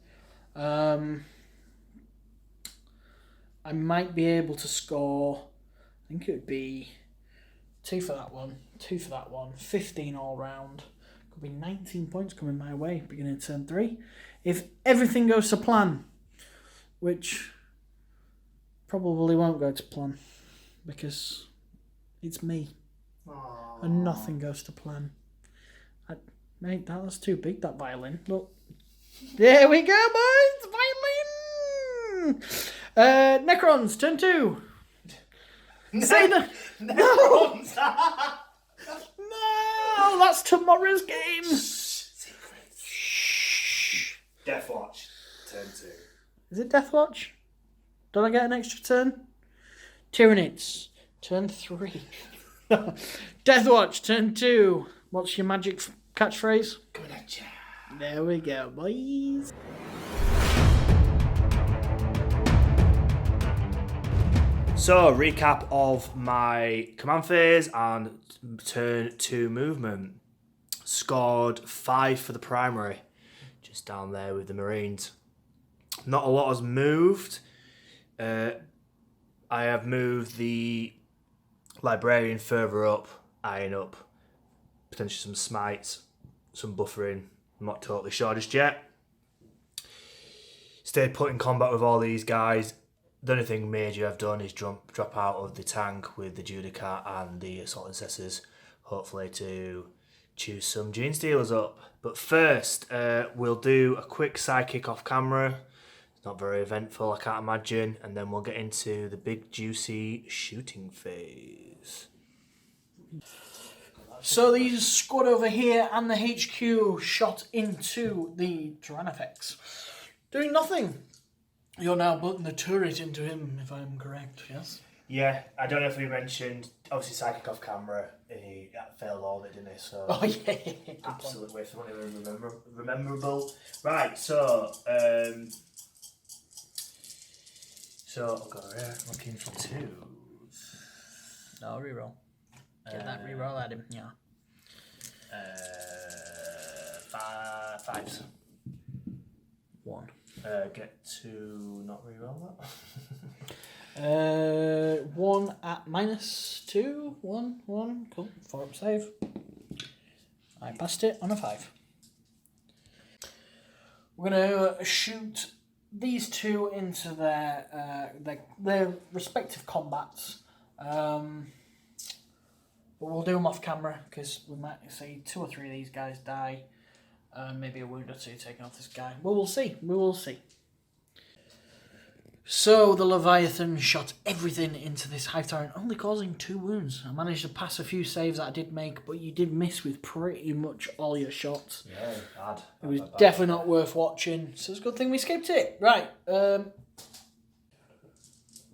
I might be able to score, I think it would be 2 for that one, 2 for that one, 15 all round. Could be 19 points coming my way, beginning turn 3. If everything goes to plan, which probably won't go to plan, because it's me. Aww. And nothing goes to plan. Mate, that was too big, that violin. Look. There we go, boys! Violin! Necrons, turn 2. Say no! Necrons! No! That's tomorrow's game! Secrets. Shh. Deathwatch, turn 2. Is it Deathwatch? Don't I get an extra turn? Tyranids, turn 3. Deathwatch, turn 2. What's your magic catchphrase? Coming at ya. There we go, boys. So, recap of my command phase and turn 2 movement. Scored 5 for the primary, just down there with the Marines. Not a lot has moved. I have moved the Librarian further up, iron up, potentially some smites, some buffering. I'm not totally sure just yet. Stayed put in combat with all these guys. The only thing major I've done is drop out of the tank with the Judicat and the Assault Intercessors, hopefully to choose some Gene Stealers up. But first, we'll do a quick sidekick off camera. It's not very eventful, I can't imagine. And then we'll get into the big, juicy shooting phase. So these squad over here and the HQ shot into the Tyrannifex, doing nothing. You're now putting the turret into him, if I'm correct, yes? Yeah, I don't know if we mentioned, obviously psychic off camera, he failed all of it, didn't he? So oh yeah, absolute waste of money, rememberable. Right, so oh god, yeah, looking for 2s. No, reroll. Get that reroll at him, yeah. 5s. 1. Get to not reroll that. 1 at -2. 1. Cool. 4 up save. I passed it on a 5. We're going to shoot these two into their respective combats. But we'll do them off camera because we might see 2 or 3 of these guys die. Maybe a wound or 2 taken off this guy. Well, we'll see. We will see. So the Leviathan shot everything into this Hive Tyrant, only causing 2 wounds. I managed to pass a few saves that I did make, but you did miss with pretty much all your shots. Yeah, bad. It was definitely not worth watching, so it's a good thing we skipped it. Right.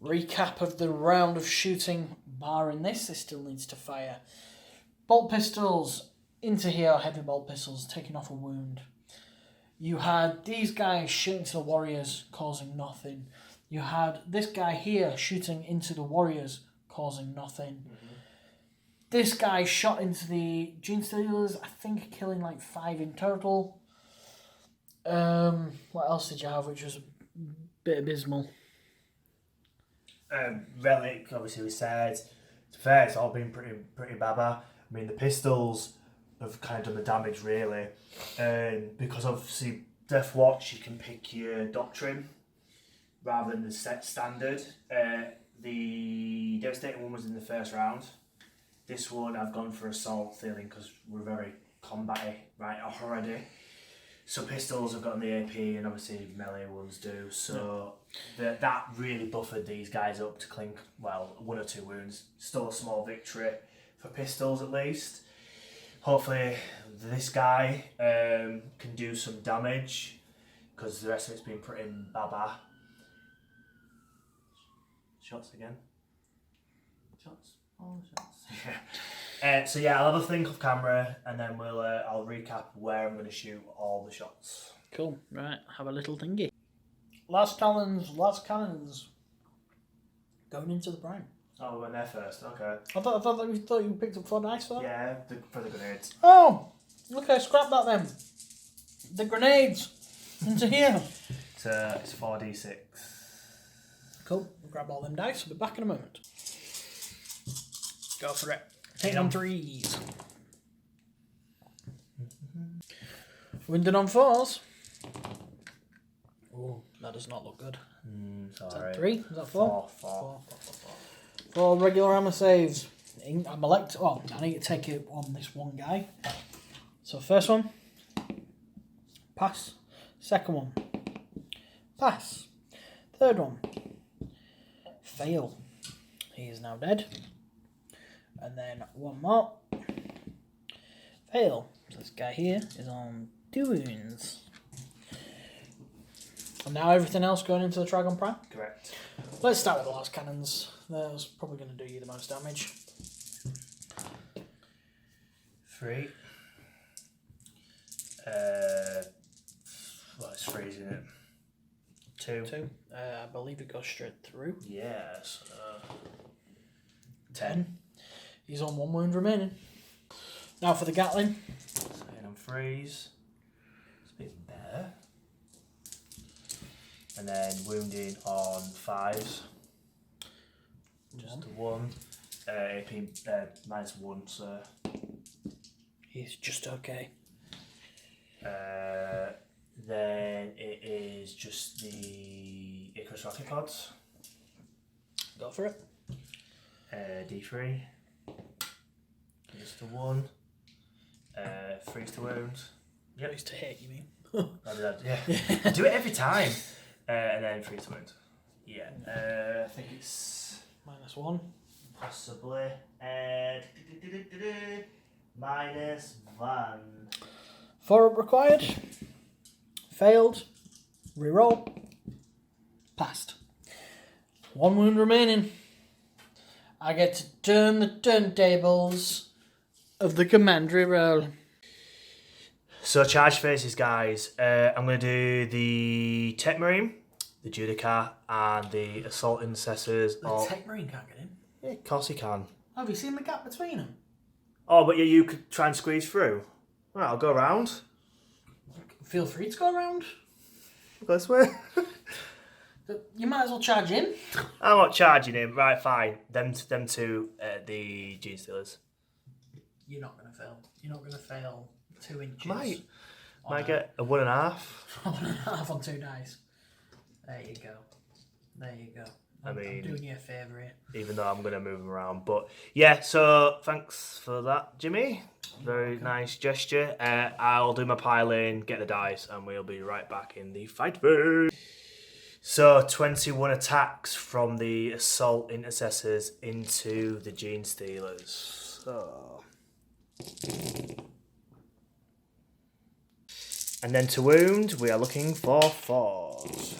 Recap of the round of shooting. Barring this still needs to fire. Bolt pistols into here, heavy bolt pistols, taking off a wound. You had these guys shooting to the warriors, causing nothing. You had this guy here shooting into the warriors, causing nothing. Mm-hmm. This guy shot into the Gene Stealers, I think killing like 5 in total. What else did you have, which was a bit abysmal? Relic, obviously we said. To be fair, it's all been pretty baba. I mean, the pistols have kind of done the damage, really. Because obviously, Deathwatch, you can pick your doctrine rather than the set standard. The Devastating one was in the first round. This one, I've gone for Assault, feeling because we're very combat-y right already. So pistols have got the AP, and obviously melee ones do. So that really buffered these guys up to clink, 1 or 2 wounds. Still a small victory for pistols at least. Hopefully this guy can do some damage because the rest of it's been pretty baba. Shots again. Shots. Oh, shots. So yeah, I'll have a think off camera, and then I'll recap where I'm going to shoot all the shots. Cool. Right, have a little thingy. Last cannons. Going into the prime. Oh, we went there first. Okay. I thought you picked up 4 dice for that. Yeah, for the grenades. Oh, okay. Scrap that then. The grenades into here. It's 4d6. Cool. We'll grab all them dice. We'll be back in a moment. Go for it. Take on 3s. Winding on 4s. Oh, that does not look good. Is that 3? Is that 4? 4 regular armor saves. I need to take it on this one guy. So first one, pass. Second one, pass. Third one, fail. He is now dead. And then 1 more, fail. So this guy here is on 2 wounds. And now everything else going into the Dragon Prime? Correct. Let's start with the last cannons. Those probably going to do you the most damage. 3. It's 3, isn't it? 2. 2. I believe it goes straight through. Yes. 10. He's on 1 wound remaining. Now for the Gatling. Saying on 3s. It's a bit better. And then wounding on 5s. Just a 1. AP -1, so. He's just okay. Then it is just the Icarus rocket pods. Go for it. D3. Just a 1. 3 to wound. Yep. Used to hit, you mean? Yeah. Do it every time. And then 3 to wound. Yeah. I think it's -1. possibly. -1. 4 up required. Failed. Reroll. Passed. 1 wound remaining. I get to turn the turntables of the commandery roll. So charge phases, guys. I'm going to do the Techmarine, the Judica, and the Assault Intercessors. The Techmarine can't get in. Yeah, of course he can. Have you seen the gap between them? Oh, but you could try and squeeze through. Right, I'll go around. Feel free to go around. Go this way. You might as well charge him. I'm not charging him. Right, fine. Them two, the Gene Stealers. You're not going to fail. You're not going to fail 2 inches. Might get a 1.5. 1.5 on 2 dice. There you go. There you go. I'm doing you a favour here. Even though I'm going to move him around. But yeah, so thanks for that, Jimmy. Very nice gesture. I'll do my piling, get the dice, and we'll be right back in the fight phase. So 21 attacks from the Assault Intercessors into the Gene Stealers. So. And then to wound, we are looking for 4s.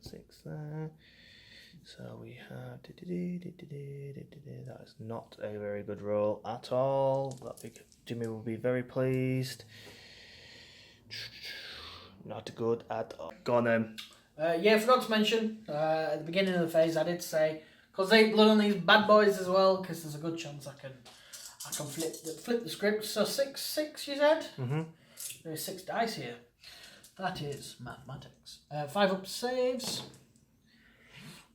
6 there. So we have... That is not a very good roll at all. Jimmy will be very pleased. Not good at all. Go on then. Yeah, I forgot to mention, at the beginning of the phase I did say, because they blood on these bad boys as well, because there's a good chance I can flip the script. So 6 you said? Mm-hmm. There's 6 dice here. That is mathematics. 5 up saves.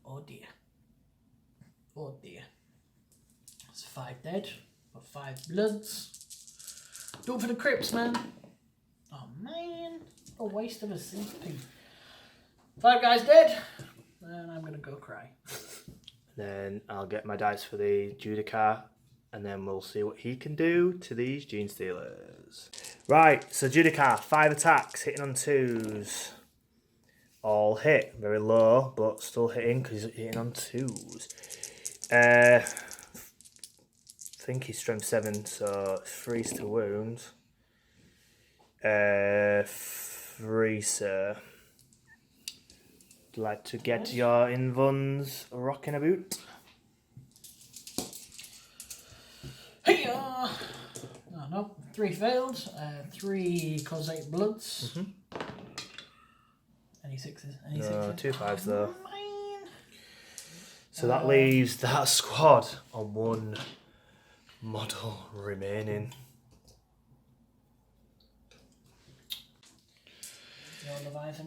Oh dear. Oh dear. That's 5 dead. Got 5 bloods. Do it for the crypts, man. Oh man. A waste of a CP. 5 guys dead. And I'm gonna go cry. Then I'll get my dice for the Judicar, and then we'll see what he can do to these Gene Stealers. Right, so Judicar, 5 attacks, hitting on 2s. All hit, very low, but still hitting because he's hitting on 2s. I think he's strength 7, so 3's to wound. 3, sir. Like to get your invuns rocking about. Hey, oh no, 3 failed. 3 cause 8 bloods. Mm-hmm. Any 6s? No, 2 5s though. Man. So that leaves that squad on 1 model remaining.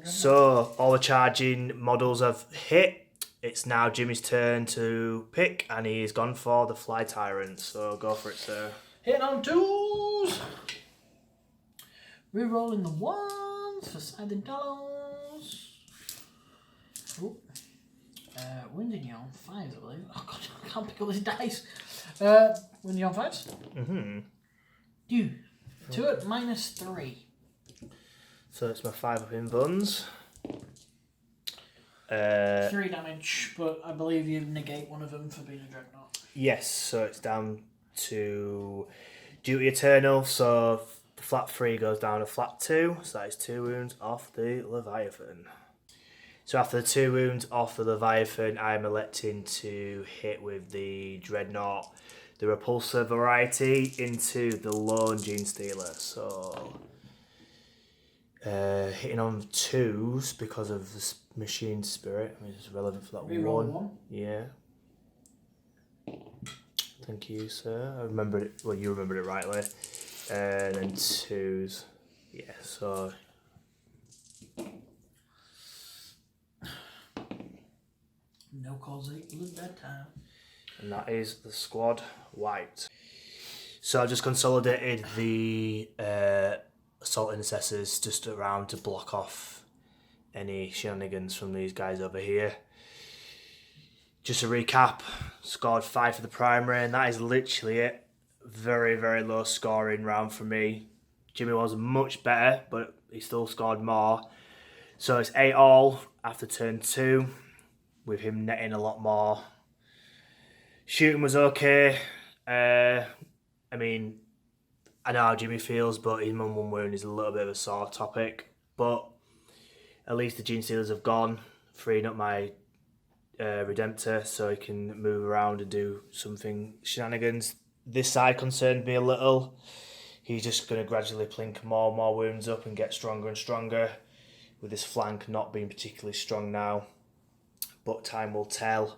So all the charging models have hit. It's now Jimmy's turn to pick, and he's gone for the Fly Tyrant. So go for it, sir. Hitting on 2s. Rerolling the 1s for siding dollars. Winding you on 5s, I believe. Oh god, I can't pick up these dice. Winding you on 5s. Mm-hmm. Do 2 at -3. So it's my 5 up in buns. 3 damage, but I believe you negate one of them for being a dreadnought. Yes, so it's down to Duty Eternal, so the flat 3 goes down to flat 2, so that is 2 wounds off the Leviathan. So after the 2 wounds off the Leviathan, I am electing to hit with the Dreadnought, the Repulsor variety, into the Lone Gene Stealer. So hitting on 2s because of the Machine Spirit. I mean, it's relevant for that one. Yeah. Thank you, sir. I remembered it. Well, you remembered it rightly. And then 2s. Yeah, so. No cause 8 blood that time. And that is the squad wiped. So I just consolidated the Assault Intercessors just around to block off any shenanigans from these guys over here. Just to recap, scored 5 for the primary, and that is literally it. Very, very low scoring round for me. Jimmy was much better, but he still scored more. So it's 8 all after turn 2, with him netting a lot more. Shooting was okay. I mean, I know how Jimmy feels, but his one wound is a little bit of a sore topic. But at least the Gene Stealers have gone, freeing up my Redemptor so he can move around and do something shenanigans. This side concerned me a little. He's just going to gradually plink more and more wounds up and get stronger and stronger, with his flank not being particularly strong now. But time will tell,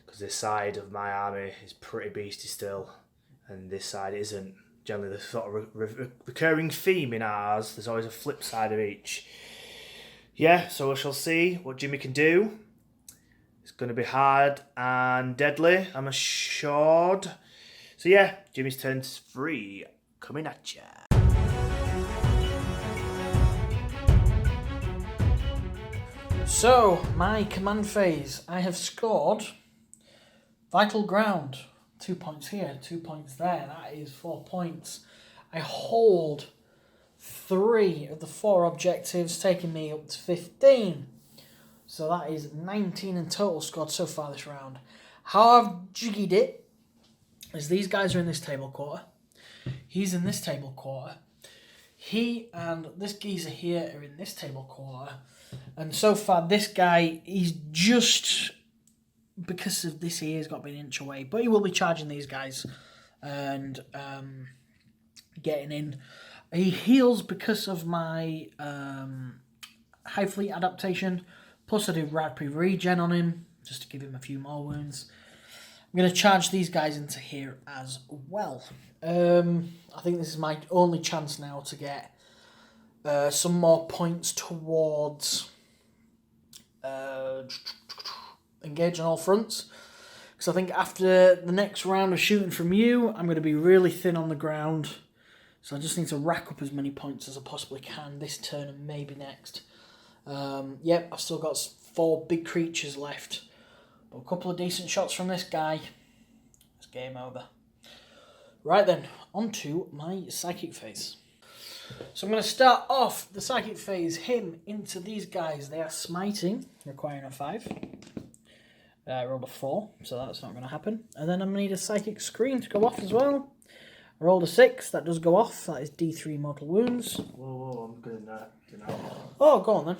because this side of my army is pretty beasty still, and this side isn't. generally the sort of recurring theme in ours. There's always a flip side of each. Yeah, so we shall see what Jimmy can do. It's going to be hard and deadly, I'm assured. So yeah, Jimmy's turn 3 coming at ya. So, my command phase. I have scored Vital Ground. 2 points here, 2 points there. That is 4 points. I hold 3 of the 4 objectives, taking me up to 15. So that is 19 in total scored so far this round. How I've jiggied it is these guys are in this table quarter. He's in this table quarter. He and this geezer here are in this table quarter. And so far, this guy, he's just, because of this here, he's got to be an inch away. But he will be charging these guys and getting in. He heals because of my Hive Fleet adaptation. Plus, I do rapid regen on him, just to give him a few more wounds. I'm going to charge these guys into here as well. I think this is my only chance now to get some more points towards engage on all fronts. Because I think after the next round of shooting from you, I'm going to be really thin on the ground. So I just need to rack up as many points as I possibly can this turn and maybe next. Yep, I've still got 4 big creatures left. But a couple of decent shots from this guy. It's game over. Right then, on to my psychic phase. So I'm going to start off the psychic phase, him into these guys. They are smiting, requiring a 5. I rolled a 4, so that's not going to happen. And then I'm going to need a psychic screen to go off as well. I rolled a 6, that does go off. That is D3 mortal wounds. Whoa, I'm going to deny it. Oh, go on then.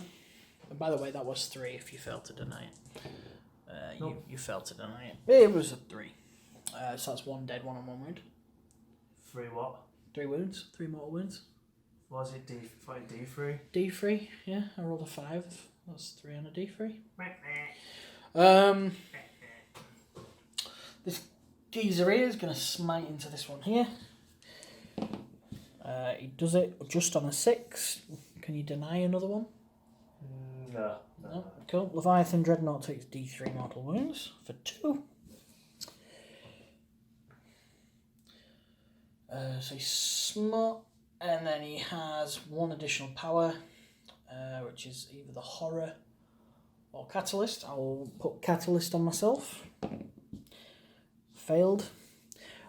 And by the way, that was 3 if you failed to deny it. Nope. You failed to deny it. It was a 3. So that's 1 dead, 1 on 1 wound. 3 what? 3 wounds, 3 mortal wounds. Was it D3? D3, yeah, I rolled a 5. That's 3 on a D3. This geezer here is going to smite into this one here. He does it just on a 6. Can you deny another one? No. No. Cool. Leviathan Dreadnought takes D3 mortal wounds for 2. So he's smart, and then he has 1 additional power, which is either the Horror or Catalyst. I'll put Catalyst on myself. Failed.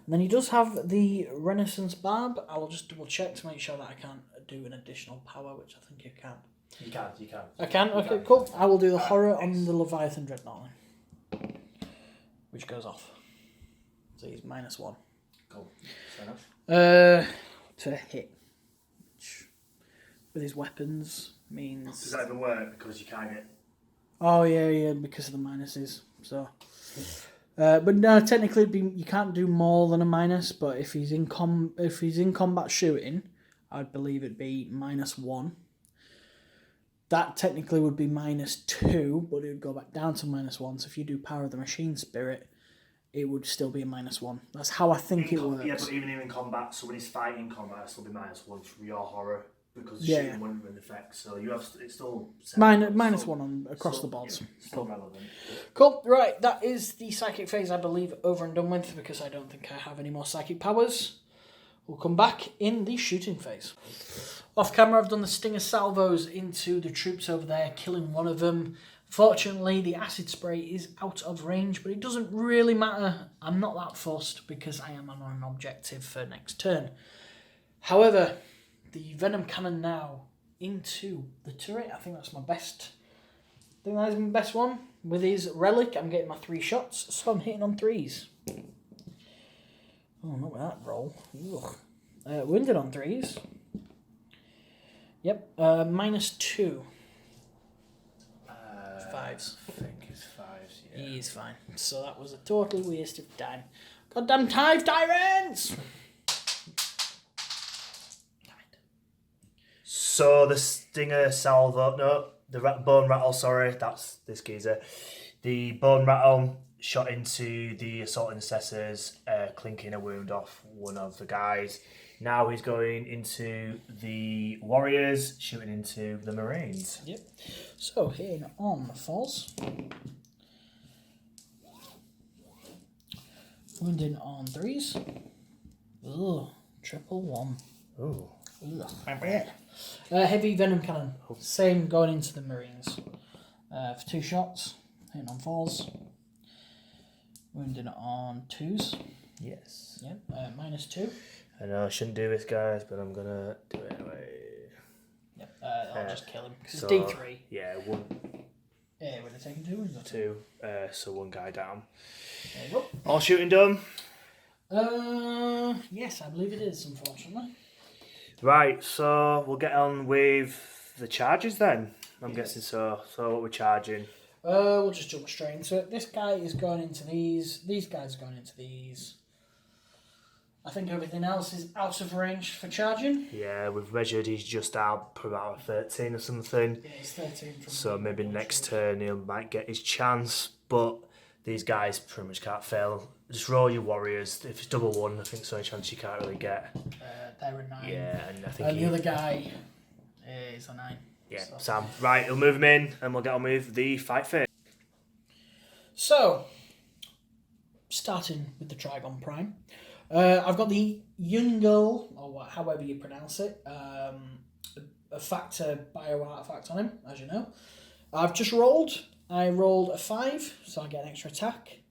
And then he does have the Renaissance Barb. I will just double check to make sure that I can't do an additional power, which I think you can. You can. I can? Okay, cool. I will do the Horror on the Leviathan Dreadnought, which goes off. So he's -1. Cool. Fair enough. To hit. Which, with his weapons, means... Does that even work? Because you can't get... Oh, yeah, because of the minuses. So... but no, technically you can't do more than a minus, but if he's in combat shooting, I'd believe it'd be -1. That technically would be -2, but it would go back down to -1. So if you do Power of the Machine Spirit, it would still be a -1. That's how I think it works. Yeah, but even in combat, so when he's fighting combat, it'll still be -1 from your horror because Yeah. shooting wouldn't have an effect. So you have it's still -1 on across the boards. Yeah, still relevant. Cool. Right, that is the psychic phase, I believe, over and done with because I don't think I have any more psychic powers. We'll come back in the shooting phase. Off camera, I've done the stinger salvos into the troops over there, killing one of them. Fortunately, the acid spray is out of range, but it doesn't really matter. I'm not that fussed because I am on an objective for next turn. However, the venom cannon now into the turret. I think that's my best. I think that is my best one. With his relic, I'm getting my 3 shots, so I'm hitting on 3s. Oh, not with that roll. Wounded on 3s. Yep, -2. 5s. I think it's 5s, yeah. He's fine. So that was a total waste of time. Goddamn Hive Tyrants! So the stinger salvo, no, the bone rattle, sorry, that's this geezer. The bone rattle shot into the assault intercessors, clinking a wound off one of the guys. Now he's going into the warriors, shooting into the marines. Yep. So hitting on falls. Wounding on 3s. Ugh, triple 1. Ooh. Ugh. Heavy venom cannon. Same going into the marines. For 2 shots. Hitting on 4s. Wounding on 2s. Yes. Yep. -2. I know I shouldn't do this, guys, but I'm gonna do it anyway. Yep. I'll just kill him because So, it's D3. Yeah, 1, Yeah, would have taken 2 wounds. 2. So 1 guy down. There you go. All shooting done. Yes, I believe it is. Unfortunately. Right, so we'll get on with the charges then. I'm guessing so. So what we're charging? We'll just jump straight into it. This guy is going into these. These guys are going into these. I think everything else is out of range for charging. Yeah, we've measured. He's just out for about 13 or something. Yeah, he's 13. From So maybe next turn he might get his chance. But these guys pretty much can't fail. Just roll your warriors. If it's double 1, I think it's the only chance you can't really get. They're a 9. Yeah, and I think And the other guy is a 9. Yeah, So. Sam. Right, he'll move him in, and we'll get on with the fight phase. So, starting with the Trigon Prime. I've got the Yungel, or however you pronounce it, a factor bio artifact on him, as you know. I've just rolled. I rolled a 5, so I get an extra attack.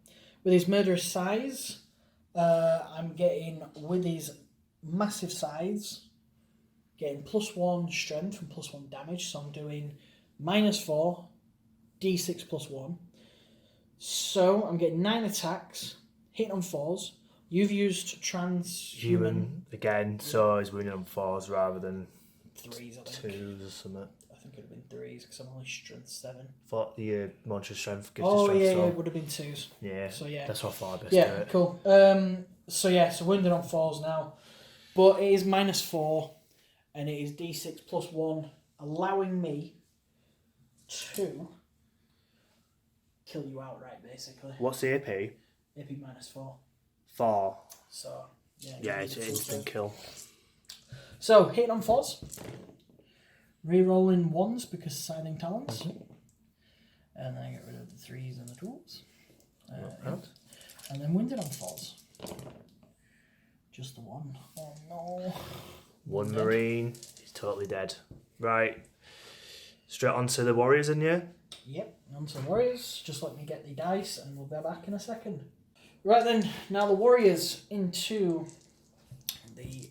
With his murderous size, I'm getting, with his massive size, getting +1 strength and +1 damage, so I'm doing -4, d6 +1. So I'm getting 9 attacks, hitting on 4s. You've used transhuman again, so he's winning on 4s rather than 3s, I think. 2s or something. I think it would have been 3s because I'm only strength 7. Thought the monstrous strength gives Oh, strength, yeah, so it would have been 2s. yeah. So, yeah. That's what I thought I'd best Yeah, do it. cool. So wounded on 4s now. But it is -4, and it is d6 +1, allowing me to kill you outright, basically. What's the AP? It'd be -4. 4. So, yeah. Yeah, give it's me an the full instant kill. kill. So, hitting on 4s. Rerolling 1s because Siding Talons. And then I get rid of the 3s and the 2s. And then wounded on 4s. Just the 1. Oh no. 1 Dead. marine. He's totally dead. Right. Straight onto the warriors, in you? Yep, on to the warriors. Just let me get the dice and we'll be back in a second. Right then, now the warriors into the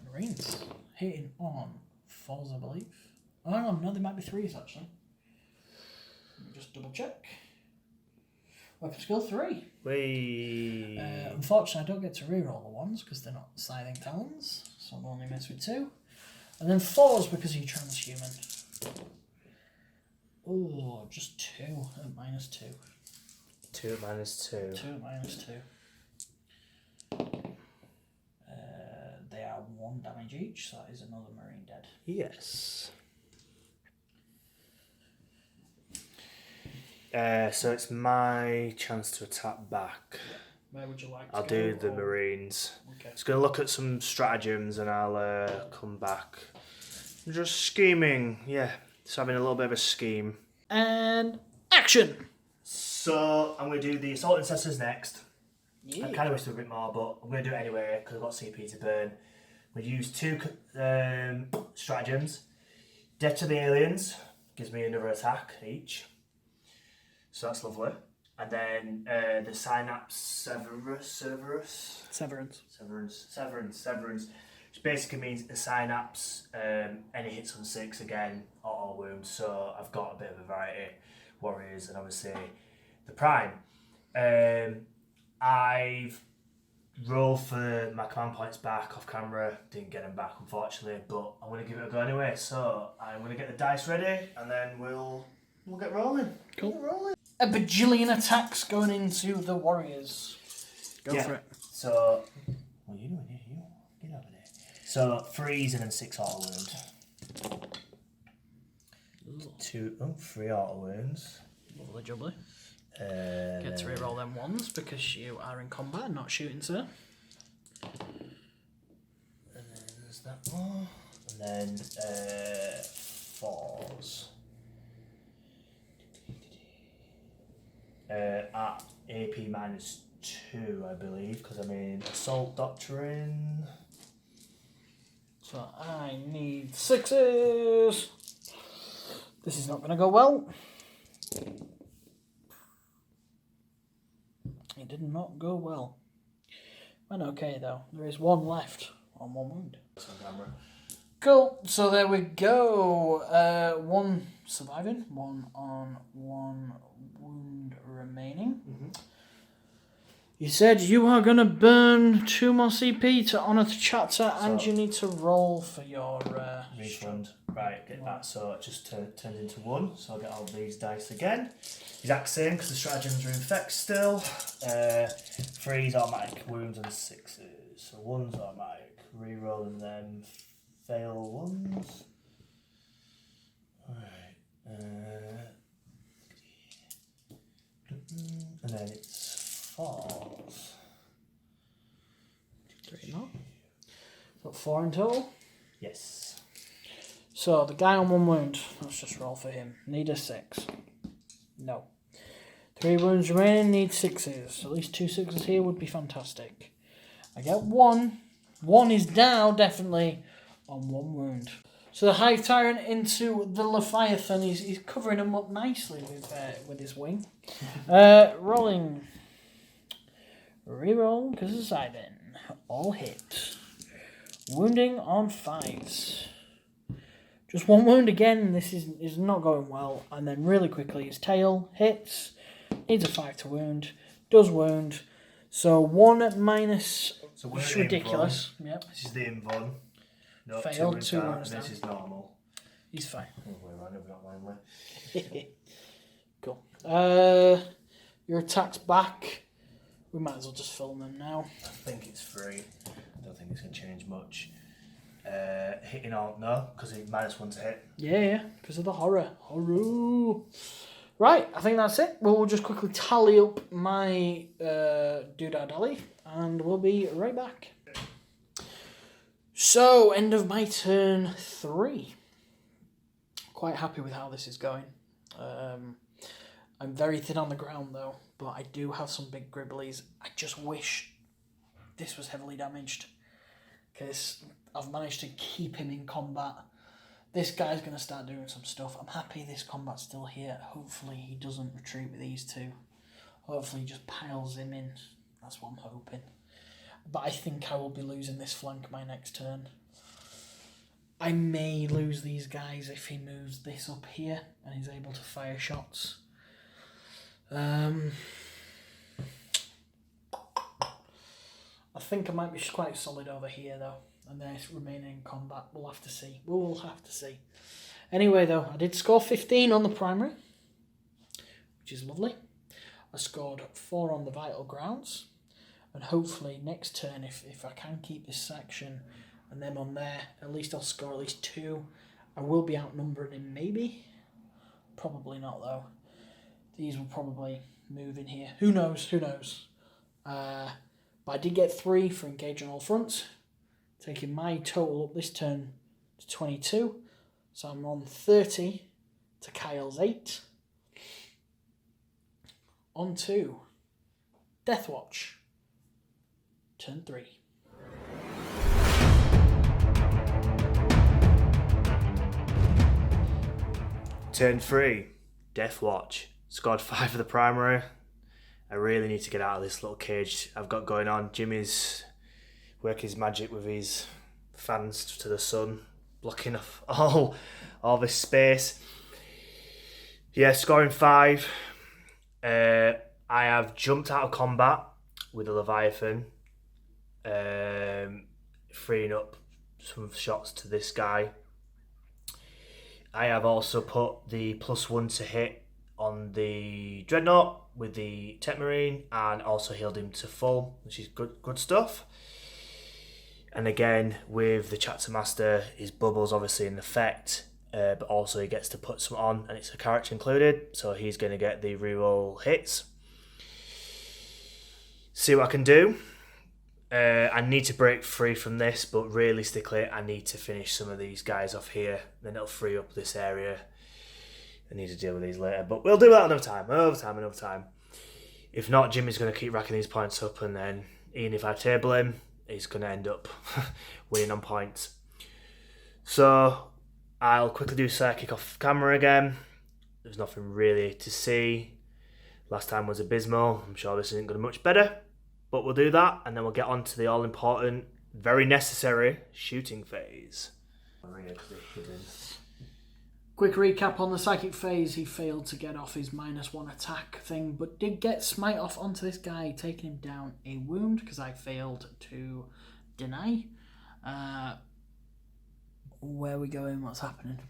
marines. Hitting on 4s, I believe. Oh, hang on, no, they might be 3s actually. Let me just double check. Weapon skill 3. Whee. Unfortunately, I don't get to reroll the 1s because they're not Siding Talons, so I'll only mess with 2. And then 4s because you're transhuman. Oh, just 2 at -2. 2 at -2. 2 at -2. They are 1 damage each, so that is another marine dead. Yes. So it's my chance to attack back. Where would you like to I'll go? do the marines. Okay. Just going to look at some stratagems and I'll come back. Just scheming, yeah. Just having a little bit of a scheme. And action! So I'm going to do the Assault Intercessors next. Yeah. I kind of wish there were a bit more, but I'm going to do it anyway because I've got CP to burn. We use 2 stratagems. Death to the Aliens gives me another attack each. So that's lovely. And then the Synapse Severance. Which basically means the Synapse, any hits on 6 again, auto wound. So I've got a bit of a variety. Warriors and obviously the Prime. I've rolled for my command points back off camera. Didn't get them back unfortunately, but I'm going to give it a go anyway. So I'm going to get the dice ready and then we'll get rolling. Cool. A bajillion attacks going into the warriors. Go for it. So, what are you doing here? You get over there. So 3s and then 6 auto wound. 3 auto wounds. Lovely jubbly. Get to reroll them 1s because you are in combat, not shooting, sir. And then that more. And then 4s. At AP -2, I believe, because I'm in Assault Doctrine. So I need 6s. This is not going to go well. It did not go well. Went okay though. There is one left on 1 wound. Cool. So there we go. 1 surviving, 1 on 1 wound remaining. You said you are going to burn 2 more CP to honour the chapter, and you need to roll for your refund. Right, get that. So it just turned into 1. So I'll get all these dice again. Exact same because the stratagems are in effect still. 3s automatic wounds and 6s. So 1's automatic. Rerolling them. Fail 1s. Alright. And then it's 4s. 3 more. Got 4 in total. Yes. So the guy on 1 wound. Let's just roll for him. Need a 6. No. 3 wounds remaining. Need 6s. At least 2 6s here would be fantastic. I get 1. 1 is now definitely on 1 wound. So the Hive Tyrant into the Leviathan. He's covering him up nicely with his wing. Rolling. Reroll because of Sidon. All hit. Wounding on 5s. Just 1 wound again. This is not going well. And then really quickly his tail hits. Needs a 5 to wound. Does wound. So 1 minus. So which is ridiculous. Yep. This is the invuln. No, Failed 2 2 down. wounds down. This is normal. He's fine. Way. Cool. Your attack's back. We might as well just film them now. I think it's free. I don't think it's going to change much. Hitting all, no, because it's -1 to hit. Yeah, because of the horror. Horror. Right, I think that's it. We'll just quickly tally up my doodah-dally, and we'll be right back. So, end of my turn 3. Quite happy with how this is going. I'm very thin on the ground though, but I do have some big gribblies. I just wish this was heavily damaged, because I've managed to keep him in combat. This guy's going to start doing some stuff. I'm happy this combat's still here. Hopefully he doesn't retreat with these 2. Hopefully he just piles him in. That's what I'm hoping. But I think I will be losing this flank my next turn. I may lose these guys if he moves this up here and he's able to fire shots. I think I might be quite solid over here though, and then remaining in combat. We'll have to see. We'll have to see. Anyway though, I did score 15 on the primary, which is lovely. I scored 4 on the vital grounds, and hopefully next turn, if I can keep this section and them on there, at least I'll score at least 2. I will be outnumbered in maybe. Probably not though. These will probably move in here. Who knows? Who knows? But I did get 3 for engage on all fronts, taking my total up this turn to 22. So I'm on 30 to Kyle's 8. On to Deathwatch. Turn 3. Turn 3. Deathwatch. Scored 5 for the primary. I really need to get out of this little cage I've got going on. Jimmy's working his magic with his fans to the sun, blocking off all this space. Yeah, scoring 5. I have jumped out of combat with the Leviathan, freeing up some shots to this guy. I have also put the +1 to hit on the Dreadnought with the Techmarine, and also healed him to full, which is good stuff. And again, with the Chapter Master, his bubble's obviously in effect, but also he gets to put some on, and it's a character included, so he's going to get the reroll hits. See what I can do. I need to break free from this, but realistically, I need to finish some of these guys off here. Then it'll free up this area. I need to deal with these later, but we'll do that another time. Another time. If not, Jimmy's going to keep racking these points up, and then even if I table him, he's going to end up winning on points. So I'll quickly do Psychic off camera again. There's nothing really to see. Last time was abysmal. I'm sure this isn't going to be much better. But we'll do that, and then we'll get on to the all-important, very necessary shooting phase. Quick recap on the psychic phase. He failed to get off his -1 attack thing, but did get smite off onto this guy, taking him down a wound because I failed to deny. Where are we going? What's happening?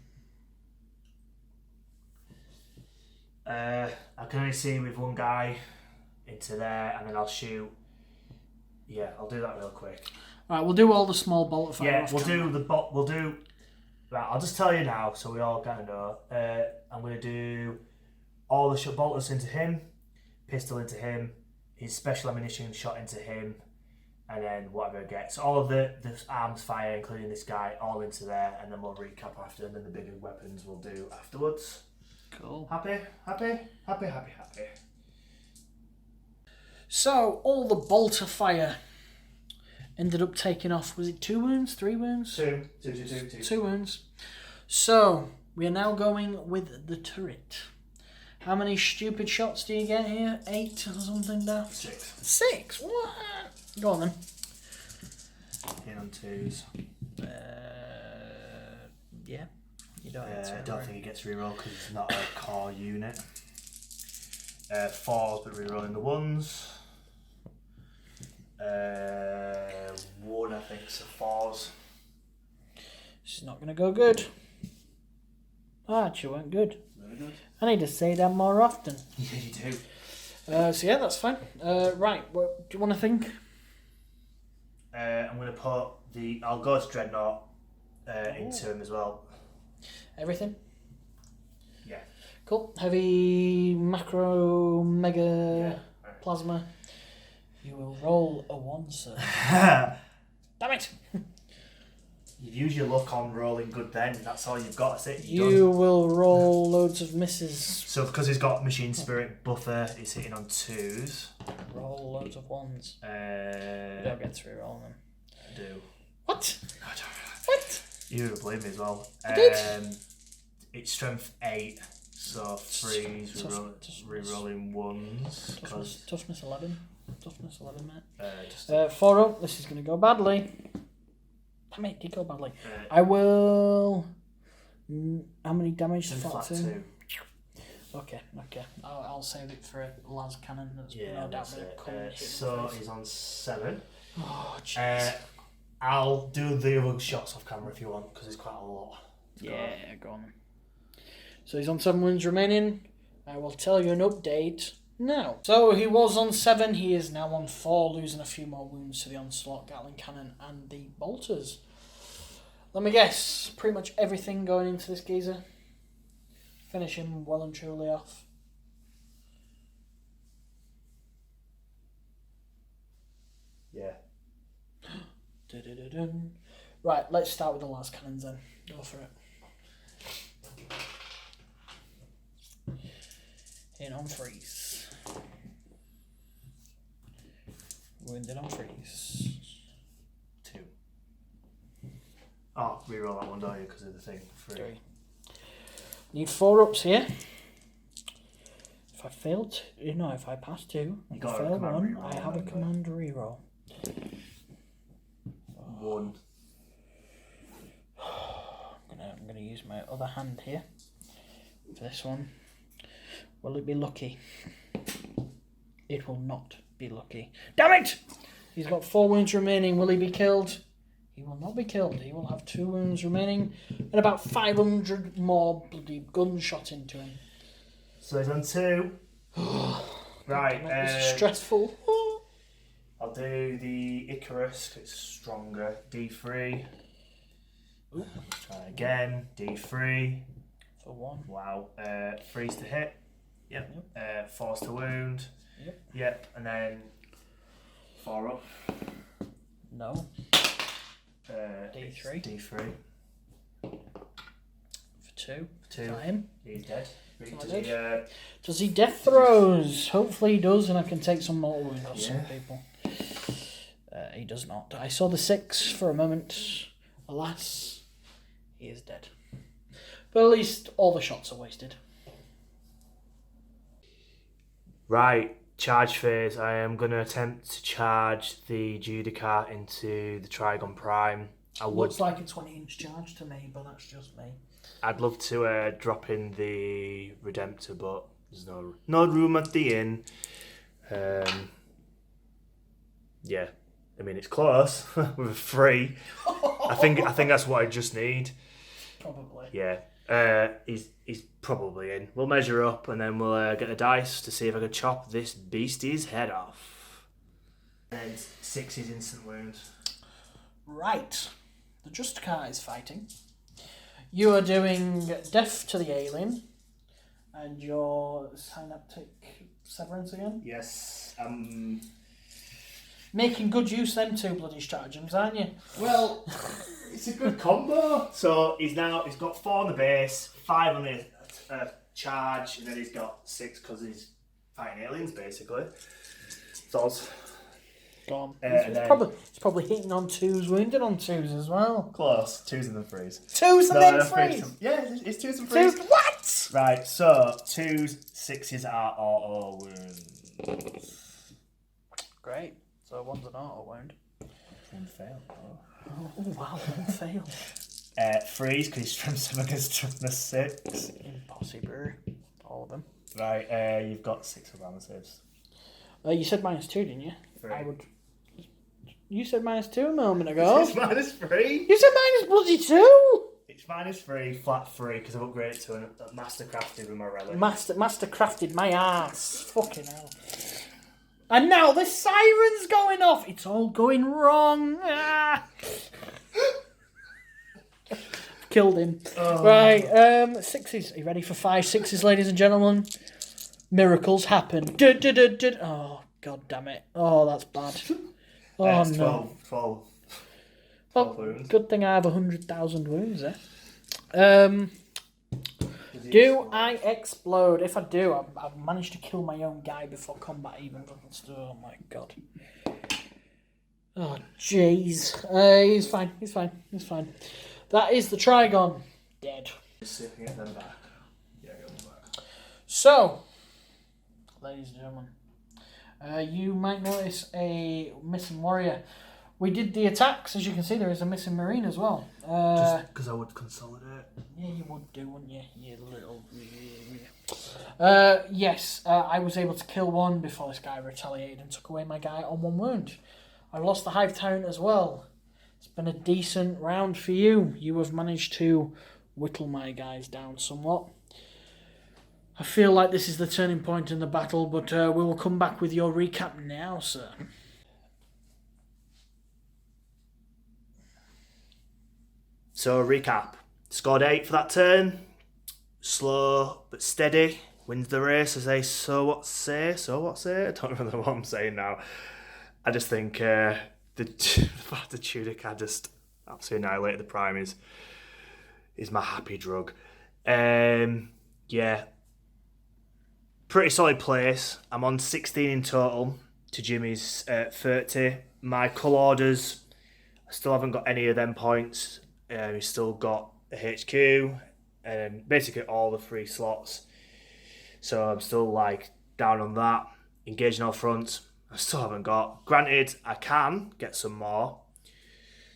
I can only see with one guy into there, and then I'll shoot. Yeah, I'll do that real quick. Right, we'll do all the small bolt fire. Yeah, we'll do the bot. We'll do. Right, I'll just tell you now, so we all kind of know. I'm gonna do all the bolters into him, pistol into him, his special ammunition shot into him, and then whatever I get. So all of the arms fire, including this guy, all into there, and then we'll recap after, and then the bigger weapons we'll do afterwards. Cool. Happy. So, all the bolter fire ended up taking off, was it 2 wounds, 3 wounds? Two. 2 wounds. So, we are now going with the turret. How many stupid shots do you get here? 8 or something, Daft? 6. 6? What? Go on then. In on 2s. Yeah. You don't I don't think he gets reroll because it's not a core unit. 4s, but rerolling the 1s. 1, I think, so 4s. This is not going to go good. Actually, went good. Very good. I need to say that more often. Yeah, you do. So yeah, that's fine. Right, what do you want to think? I'm going to put I'll go to Dreadnought into him as well. Everything? Yeah. Cool. Heavy, macro, mega, Yeah. plasma. You will roll a 1, sir. Damn it! You've used your luck on rolling good then, that's all you've got, that's it. You will roll loads of misses. So because he's got Machine Spirit buffer, he's hitting on 2s. Roll loads of 1s. You don't get to reroll them. I do. What? I don't. What? You would blame me as well. I did. It's strength 8, so 3s, rerolling 1s. Toughness 11. Toughness 11, mate. Just 4 up. This is going to go badly. Damn it, did go badly. I will... How many damage to flat 2? Okay. I'll save it for a las cannon. That's no doubt going to come and hit so he's on 7. Oh, jeez. I'll do the other shots off camera if you want, because it's quite a lot. Yeah, go on. So he's on 7 wounds remaining. I will tell you an update now. So he was on 7, he is now on 4, losing a few more wounds to the Onslaught, Gatling Cannon and the Bolters. Let me guess, pretty much everything going into this geezer. Finish him well and truly off. Yeah. Dun-dun-dun-dun. Right, let's start with the last cannons then. Go for it. In on freeze. Wounded on freeze. 2. Oh, reroll that one, don't you? Because of the thing. 3. Need 4 ups here. If I failed, if I pass 2, if I fail 1, I have a command reroll. 1. I'm gonna use my other hand here for this one. Will it be lucky? It will not be lucky. Damn it! He's got 4 wounds remaining. Will he be killed? He will not be killed. He will have 2 wounds remaining and about 500 more bloody gunshot into him. So he's on 2. Right. It's stressful. I'll do the Icarus, 'cause it's stronger. D3. Ooh. Try again. D3. For 1. Wow. 3's to hit. Yep. 4's to wound. Yep. Yep. And then 4 up. No. D3. D3. For 2. Two. Is that him? He's dead. Does he death throws? Hopefully he does, and I can take some mortal wounds off some people. He does not. I saw the 6 for a moment. Alas, he is dead. But at least all the shots are wasted. Right, charge phase. I am going to attempt to charge the Judica into the Trigon Prime. Looks like a 20-inch charge to me, but that's just me. I'd love to drop in the Redemptor, but there's no room at the inn. Yeah, I mean it's close with a 3. I think that's what I just need. Probably. Yeah, he's probably in. We'll measure up and then we'll get the dice to see if I can chop this beastie's head off. And 6 is instant wound. Right, the Justicar is fighting. You are doing death to the alien, and your synaptic severance again. Yes. Making good use of them 2 bloody stratagems, aren't you? Well, it's a good combo. So he's got 4 on the base, 5 on the charge, and then he's got 6 because he's fighting aliens basically. Soz. Gone. And It's probably hitting on 2s, wounded on 2s as well. Close. 2s and then 3s. 2s and then 3s? Yeah, it's 2s and 3s. What? Right, so 2s, 6s are auto wounds. Great. So 1's an auto wound. 1 fail. Oh wow, 1 fail. 3s because he's from 7 against toughness 6. Impossible. All of them. Right, you've got 6 of armor saves. You said -2, didn't you? 3. You said -2 a moment ago. It's -3. You said -2. It's -3, flat 3 because I've upgraded to a master crafted with my relic. Master crafted my ass. Fucking hell. And now the siren's going off. It's all going wrong. Ah. Killed him. Oh. Right, 6s. Are you ready for 5 6s, ladies and gentlemen? Miracles happen. Oh, god damn it. Oh, that's bad. Oh, no. 12 wounds. Good thing I have 100,000 wounds there. Do I explode? If I do, I've managed to kill my own guy before combat even. Oh my god. Oh jeez. He's fine. That is the Trigon. Dead. Just see if I can get them back. Yeah, get them back. So, ladies and gentlemen, you might notice a missing warrior. We did the attacks, as you can see. There is a missing marine as well. Just because I would consolidate. Yeah, you would do, wouldn't you? You little. Yes, I was able to kill 1 before this guy retaliated and took away my guy on 1 wound. I lost the Hive Tyrant as well. It's been a decent round for you. You have managed to whittle my guys down somewhat. I feel like this is the turning point in the battle, but we will come back with your recap now, sir. So, recap. Scored 8 for that turn. Slow but steady. Wins the race, as they so what say. I don't remember what I'm saying now. I just think the Judica just absolutely annihilated the Prime is my happy drug. Yeah. Pretty solid place. I'm on 16 in total to Jimmy's 30. My cull orders, I still haven't got any of them points. He's still got a HQ and basically all the free slots. So I'm still like down on that. Engaging all fronts. I still haven't got. Granted, I can get some more.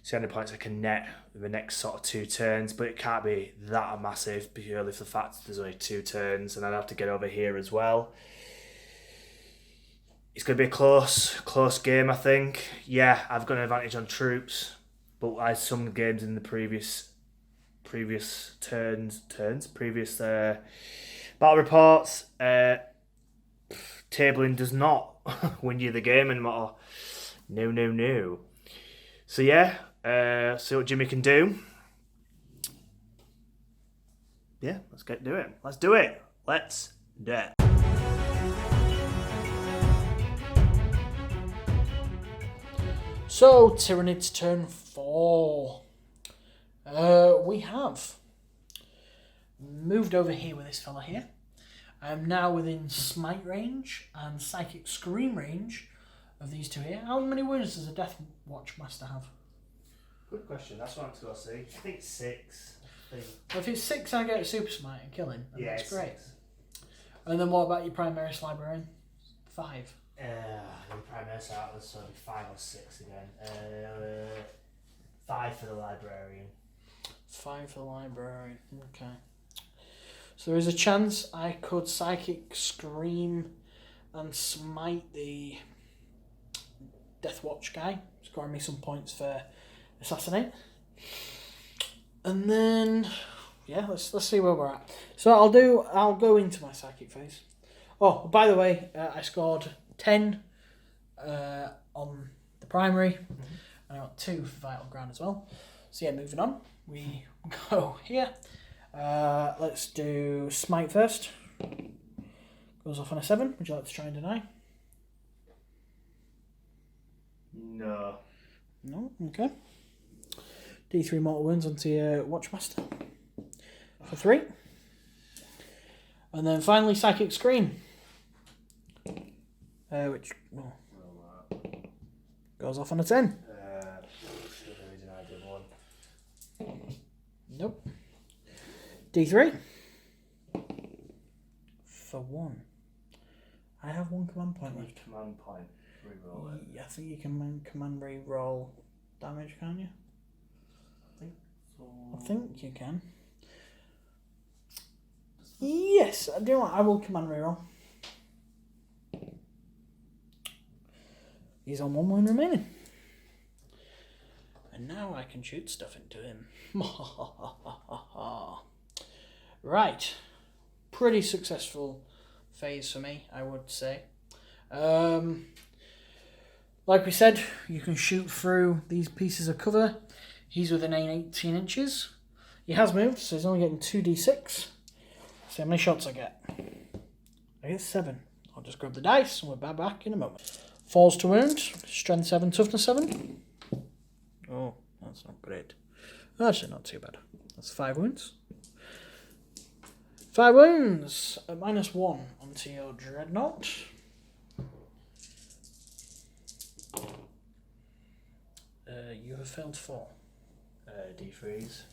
It's the only points I can net in the next sort of 2 turns, but it can't be that massive purely for the fact that there's only 2 turns and I'd have to get over here as well. It's going to be a close game, I think. Yeah, I've got an advantage on troops, but as some games in the previous battle reports, tabling does not win you the game anymore. No. So yeah, see what Jimmy can do. Yeah, let's do it. Let's do it. So, Tyranids turn 4. We have moved over here with this fella here. I'm now within smite range and psychic scream range of these two here. How many wounds does a Deathwatch Master have? Good question. That's what I'm going to see. I think 6. Well, if it's 6, I get a super smite and kill him. Yeah, that's great. 6. And then what about your Primaris Librarian? 5. The Primaris out, so it'll be 5 or 6 again. 5 for the Librarian. 5 for the Librarian. Okay. So there is a chance I could psychic scream and smite the Deathwatch guy, scoring me some points for assassinate. And then yeah, let's see where we're at. So I'll go into my psychic phase. Oh, by the way, I scored 10 on the primary, and I got 2 for vital ground as well. So yeah, moving on, we go here. Let's do smite first. Goes off on a 7. Would you like to try and deny? No. No? Okay. D3 mortal wounds onto your Watchmaster for 3. And then finally Psychic Scream. Which goes off on a 10. Nope. D3 for 1. I have 1 command point left. Command point. Reroll it. Yeah, I think you can command re-roll damage, can't you? I think you can. Yes, I do. I will command reroll. He's on 1 wound remaining. And now I can shoot stuff into him. Right. Pretty successful phase for me, I would say. Like we said, you can shoot through these pieces of cover. He's within 18 inches. He has moved, so he's only getting 2d6. See how many shots I get. I get 7. I'll just grab the dice and we're back in a moment. Falls to wound. Strength 7, toughness 7. Oh, that's not great. Actually, not too bad. That's 5 wounds. 5 wounds at -1 onto your Dreadnought. You have failed 4. D3s.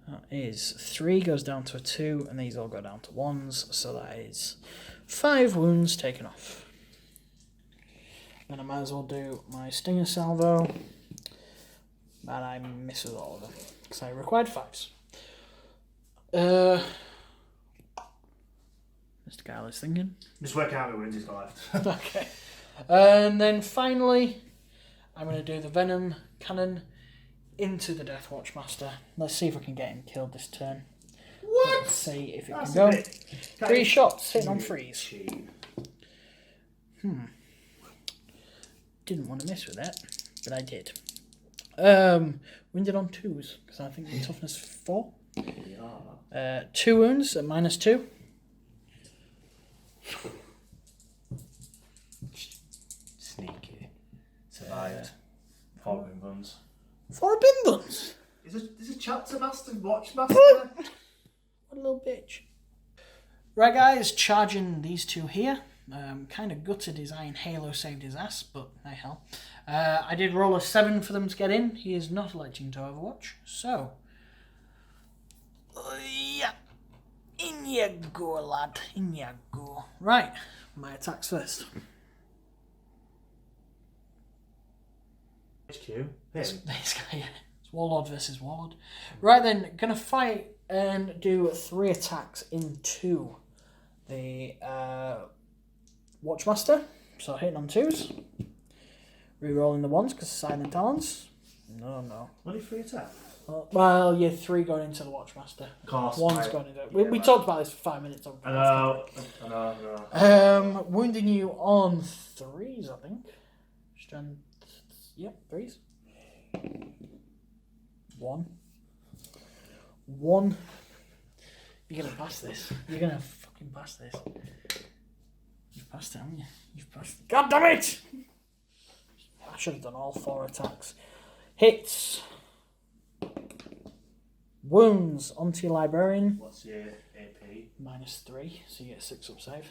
That is 3 goes down to a 2, and these all go down to 1s, so that is 5 wounds taken off. Then I might as well do my Stinger Salvo, and I miss with all of them, because I required 5s. Mr. Kyle is thinking. Just working out the wounds he's got left. Okay. And then finally, I'm going to do the Venom Cannon into the Deathwatch Master. Let's see if we can get him killed this turn. What? Let's see if it That's can go. a bit... 3 shots, hitting on 3s. Cheap. Didn't want to miss with that, but I did. Wounded on 2s, because I think the toughness 4. 2 wounds at -2. Sneaky. Survived. 4 bin buns. 4 bin buns? There's a chapter master, watch master. What a little bitch. Right guys, charging these two here. Kind of gutted his Iron Halo saved his ass, but hey hell. I did roll a 7 for them to get in. He is not electing to Overwatch, so... yeah. In you go, lad. In you go. Right, my attacks first. HQ. This guy, yeah. It's Warlord versus Warlord. Right then, gonna fight and do 3 attacks into the Watchmaster. So hitting on 2s. Rerolling the 1s because Silent Talons. No. Only 3 attack. Well, yeah, 3 going into the Watchmaster. Of course. 1's going into it. We talked about this for 5 minutes. I know. Wounding you on 3s, I think. Strength. Yep, 3s. 1. You're gonna pass this. You're gonna fucking pass this. You passed it, haven't you? You've passed it. God damn it! I should have done all 4 attacks. Hits. Wounds onto your Librarian. What's your AP? -3, so you get 6 up save.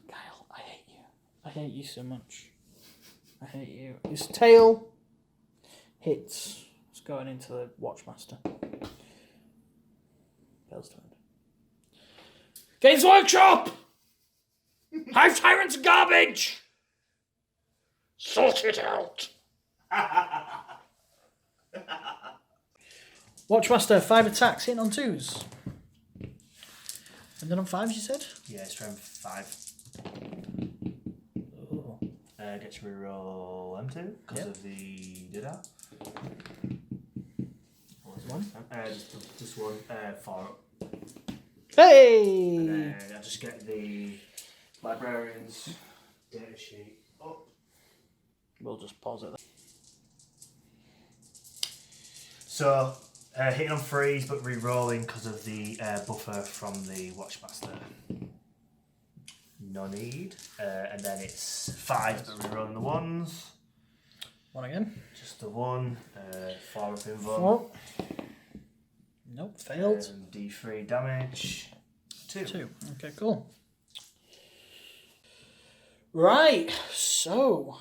Kyle, I hate you. I hate you so much. I hate you. His tail hits. It's going into the Watchmaster. Bell's turn. Games Workshop! Hive Tyrants garbage! Sort it out! Watchmaster, 5 attacks, hitting on 2s. And then on 5s, you said? Yeah, strength 5. Ooh. Get to reroll M2 because of the Dida. One? Just one. 4 up. Hey! And then I just get the Librarian's data sheet up. We'll just pause it there. So, hitting on 3s but re-rolling because of the buffer from the Watchmaster. No need. And then it's 5s but re-rolling the 1s. 1 again. Just the 1. 4 up in 4. Nope, failed. D3 damage. 2. 2. Okay, cool. Right, so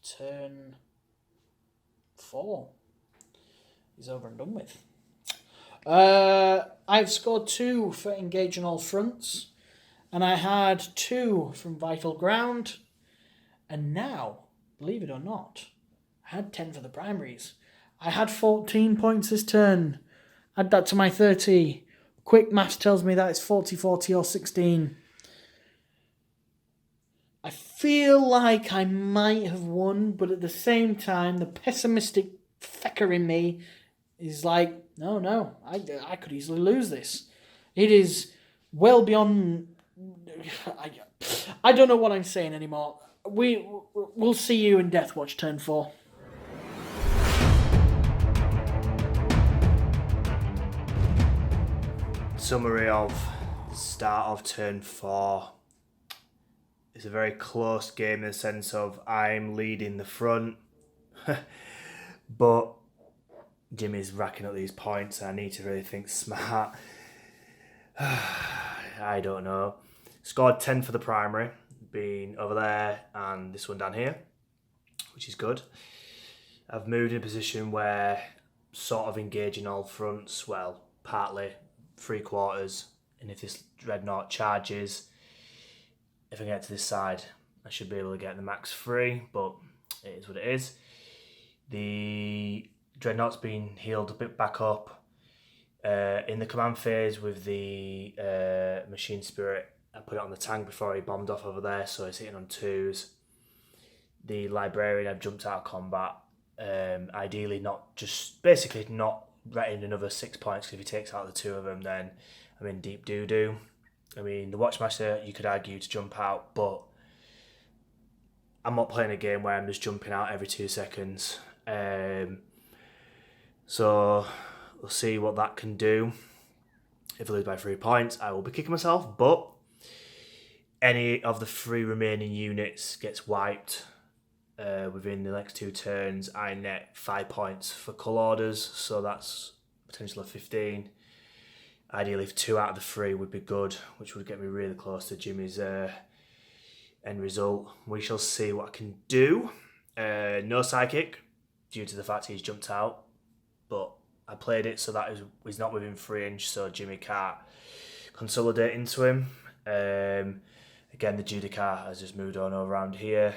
turn 4 is over and done with. I've scored 2 for engage on all fronts, and I had 2 from vital ground, and now, believe it or not, I had 10 for the primaries. I had 14 points this turn. Add that to my 30. Quick maths tells me that it's 40, 40 or 16. I feel like I might have won, but at the same time, the pessimistic fecker in me is like, no, I could easily lose this. It is well beyond... I don't know what I'm saying anymore. We'll see you in Deathwatch turn 4. Summary of the start of turn 4. It's a very close game in the sense of I'm leading the front, but Jimmy's racking up these points and I need to really think smart. I don't know. Scored 10 for the primary, being over there and this one down here, which is good. I've moved in a position where sort of engaging all fronts, well, partly 3/4, and if this dreadnought charges, if I get to this side, I should be able to get the max 3, but it is what it is. The dreadnought's been healed a bit back up. In the command phase with the machine spirit, I put it on the tank before he bombed off over there, so he's hitting on 2s. The Librarian, I've jumped out of combat. Ideally not getting another 6 points, because if he takes out the 2 of them, then I'm in deep doo-doo. I mean, the Watchmaster, you could argue to jump out, but I'm not playing a game where I'm just jumping out every 2 seconds. So we'll see what that can do. If I lose by 3 points, I will be kicking myself, but any of the 3 remaining units gets wiped within the next 2 turns. I net 5 points for cull orders, so that's potential of 15. Ideally, if 2 out of the 3 would be good, which would get me really close to Jimmy's end result. We shall see what I can do. No psychic, due to the fact he's jumped out, but I played it so that he's not within 3 inch, so Jimmy can't consolidate into him. Again, the Judicar has just moved on around here,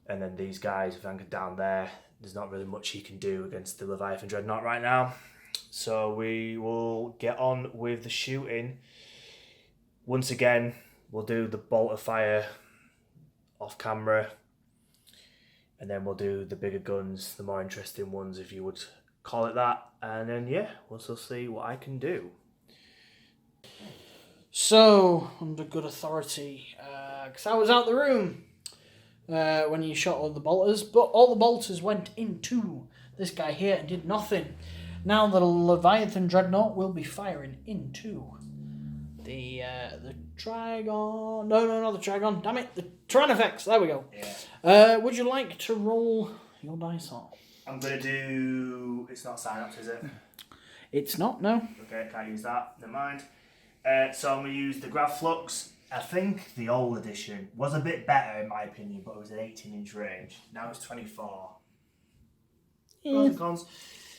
and then these guys have anchored down there. There's not really much he can do against the Leviathan Dreadnought right now. So we will get on with the shooting. Once again, we'll do the bolt of fire off camera, and then we'll do the bigger guns, the more interesting ones, if you would call it that. And then, yeah, we'll still see what I can do. So, under good authority, because I was out the room when you shot all the bolters, but all the bolters went into this guy here and did nothing. Now the Leviathan Dreadnought will be firing into the Trigon. No, not the Trigon. Damn it, the Tyranifex. There we go. Yeah. Would you like to roll your dice on? I'm going to do... It's not sign-ups, is it? It's not, no. Okay, can't use that. Never mind. So I'm going to use the Grav Flux. I think the old edition was a bit better in my opinion, but it was an 18-inch range. Now it's 24. Pros and cons.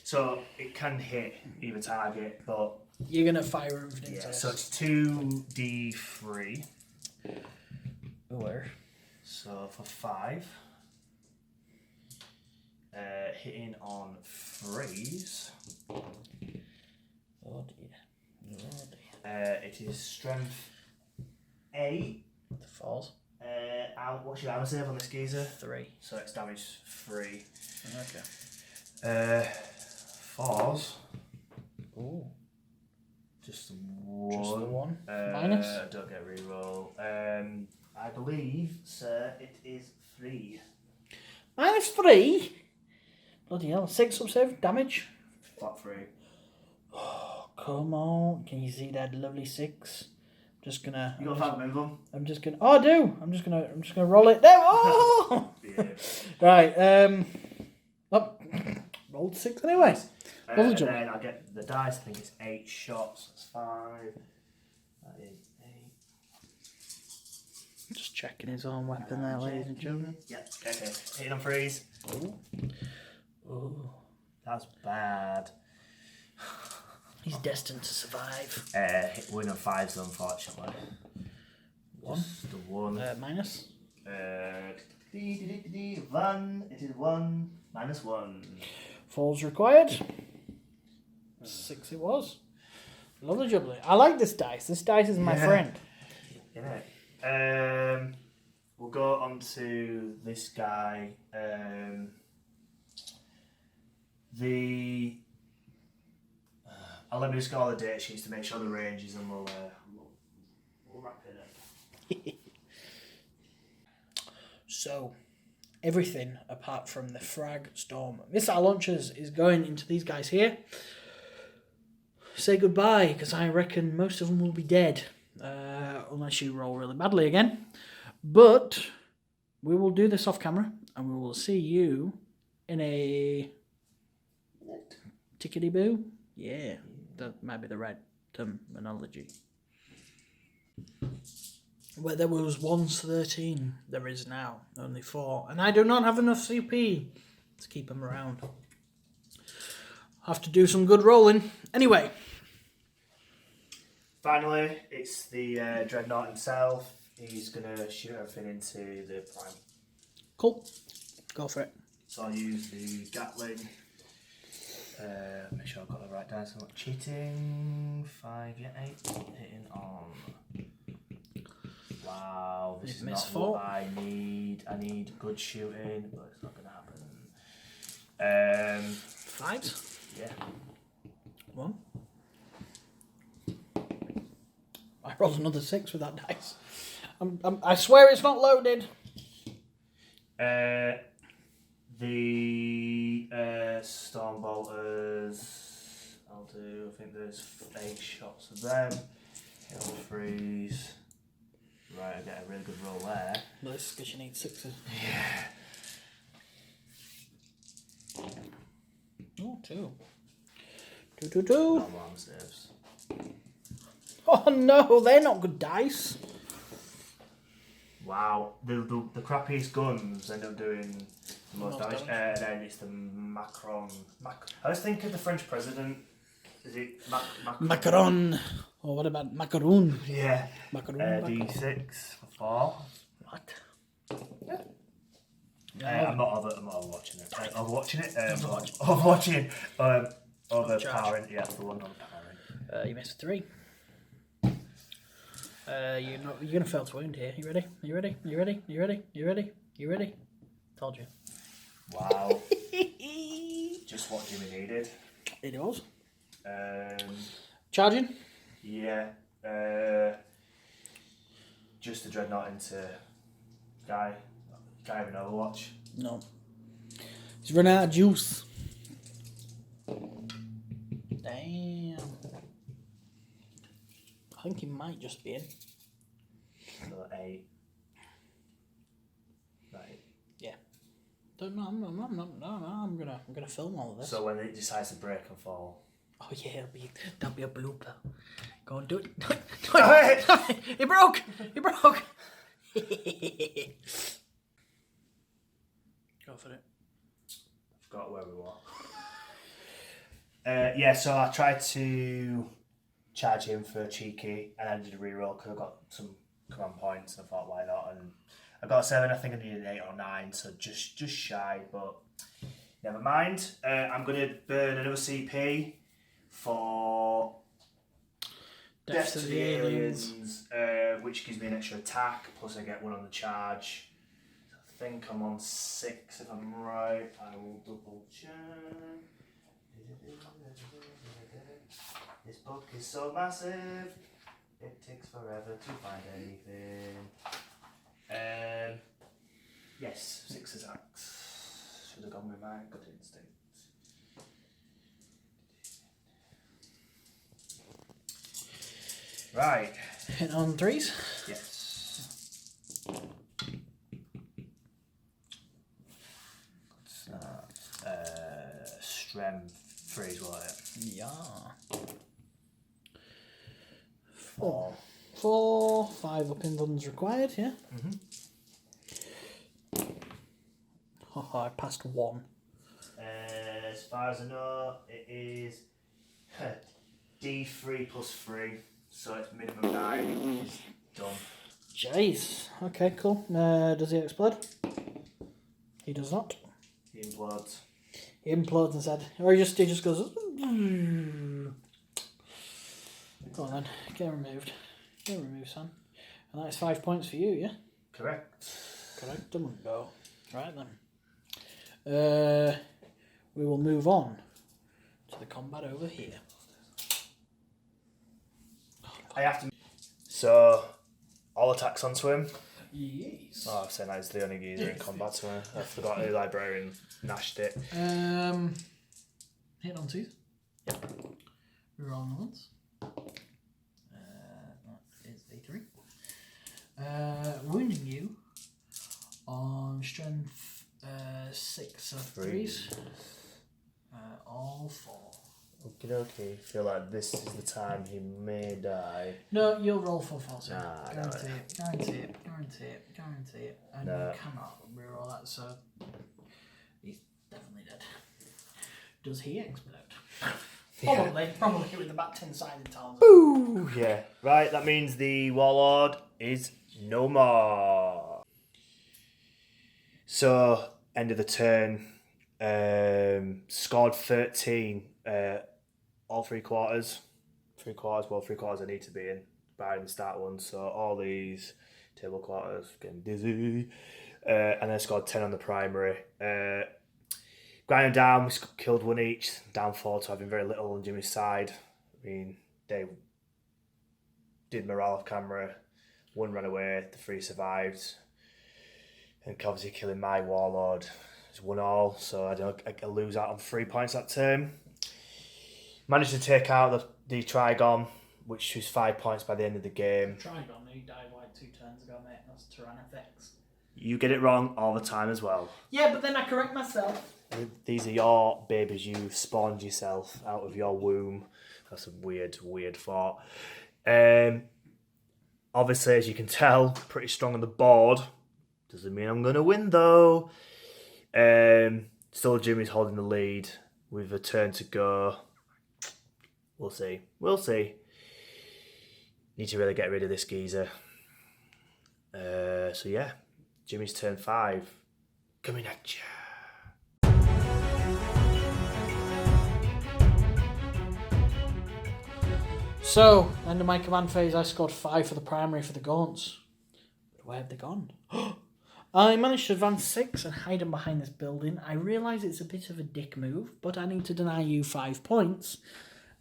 So it can hit either target, but... You're going to fire everything. Yeah, so it's 2d3. Where? So for 5. Hitting on freeze. Oh dear. It is strength 8. The falls. What's your armor save on this geezer? 3. So it's damage 3. Okay. Falls. Ooh. Just the 1. Just the 1. Minus? Don't get a reroll. I believe, sir, it is 3. Minus 3? Bloody hell. 6 up save damage? Flat 3. Oh, come on. Can you see that lovely 6? Just gonna. You got 5 minimum? I'm just gonna. Oh, I do. I'm just gonna roll it. There. Oh. Yeah. Right. Oh, rolled 6 anyway. And then I get the dice. I think it's 8 shots. That's 5. That is 8. Just checking his own weapon there, ladies and gentlemen. Yeah. Okay. Hitting on freeze. Ooh. That's bad. He's destined to survive. Win on 5s, unfortunately. 1. Just the 1. Minus. 1. It is 1. Minus 1. Falls required. 6 it was. Lovely jubbly. I like this dice. This dice is my friend. Yeah. We'll go on to this guy. I'll let me just go all the data sheets to make sure the ranges, and we'll wrap it up. So, everything apart from the Frag Storm missile launchers is going into these guys here. Say goodbye, because I reckon most of them will be dead, unless you roll really badly again. But we will do this off camera, and we will see you in a tickety boo. Yeah, that might be the right terminology. Where there was once 13, there is now only 4. And I do not have enough CP to keep them around. Have to do some good rolling. Anyway. Finally, it's the Dreadnought himself. He's going to shoot everything into the Prime. Cool. Go for it. So I'll use the Gatling. Make sure I've got the right dice. I've got cheating. 5, yeah, 8. Hitting on... Wow, this is not what I need. I need good shooting, but it's not going to happen. 5s? Yeah. 1. I rolled another 6 with that dice. I swear it's not loaded. The Stormbolters, I'll do, I think there's 8 shots of them. Hit on freeze. Right, I get a really good roll there. No, this is because you need 6s. Yeah. Oh, 2. 2. Normal armor saves. Oh no, they're not good dice. Wow, the crappiest guns end up doing the most damage. And then it's the Macron. I was thinking the French president. Is it Macaron? Or what about macaroon? Yeah. Macaroon. D6 for 4. What? Yeah. I'm not watching it. Overwatching it. Overpowering. Yeah, the one overpowering. You missed 3. You're gonna fail to wound here. You ready? You ready? Told you. Wow. Just what Jimmy needed. It was. Charging? Yeah. Just the Dreadnought into guy in Overwatch. No. He's run out of juice. Damn. I think he might just be in. So 8. Right. Yeah. Don't know. I'm gonna film all of this. So when it decides to break and fall. Oh yeah, that'll be a blooper. Go on, do it. Do it. It broke. It broke. Go for it. Forgot where we were. Yeah, so I tried to charge him for a cheeky, and I did a reroll because I got some command points, and I thought, why not? And I got a 7. I think I needed an 8 or 9, so just shy, but never mind. I'm going to burn another CP for Death to the Aliens, which gives me an extra attack, plus I get 1 on the charge. I think I'm on 6 if I'm right. I will double check. This book is so massive, it takes forever to find anything. Yes, 6 attacks. Should have gone with my gut instinct. Right. Hit on 3s? Yes. What's that? Strength 3s, wasn't it? Yeah. 4. 4, 5 up in guns required, yeah? Oh, I passed 1. As far as I know, it is D3 plus 3, so it's minimum 9. It's done. Jeez. Okay, cool. Does he explode? He does not. He implodes. He implodes instead. Or he just goes... Go on then. Get removed. Get removed, son. And that's 5 points for you, yeah? Correct. Correct. Go. Right then. We will move on to the combat over here. I have to... So, all attacks onto him. Yes. Oh, I've said that is the only geezer in combat, so I forgot the Librarian nashed it. Hit on 2s. Yep. Reroll on the ones. That is a 3. Wounding you on strength 6 of 3s. All 4. Okay. Feel like this is the time he may die. No, you'll roll for false. Nah, Guarantee it. And No. you cannot reroll that, so he's definitely dead. Does he explode? Probably with the back 10 sided talons. Ooh, yeah. Right, that means the Warlord is no more. So, end of the turn. Scored 13. All 3 quarters. 3 quarters I need to be in by the start one. So all these table quarters, getting dizzy. And then scored 10 on the primary. Grind them down, we killed 1 each. Down 4 to having very little on Jimmy's side. I mean, they did morale off camera. 1 ran away, the 3 survived. And obviously killing my Warlord is 1 all, so I lose out on 3 points that turn. Managed to take out the Trigon, which was 5 points by the end of the game. Trigon, he died like 2 turns ago, mate. That's Tyranids. You get it wrong all the time as well. Yeah, but then I correct myself. These are your babies you spawned yourself out of your womb. That's a weird thought. Obviously, as you can tell, pretty strong on the board. Doesn't mean I'm going to win, though. Still, Jimmy's holding the lead with a turn to go. We'll see. Need to really get rid of this geezer. So, yeah. Jimmy's turn 5. Coming at you. So, end of my command phase, I scored 5 for the primary for the gaunts. But where have they gone? I managed to advance 6 and hide them behind this building. I realise it's a bit of a dick move, but I need to deny you 5 points.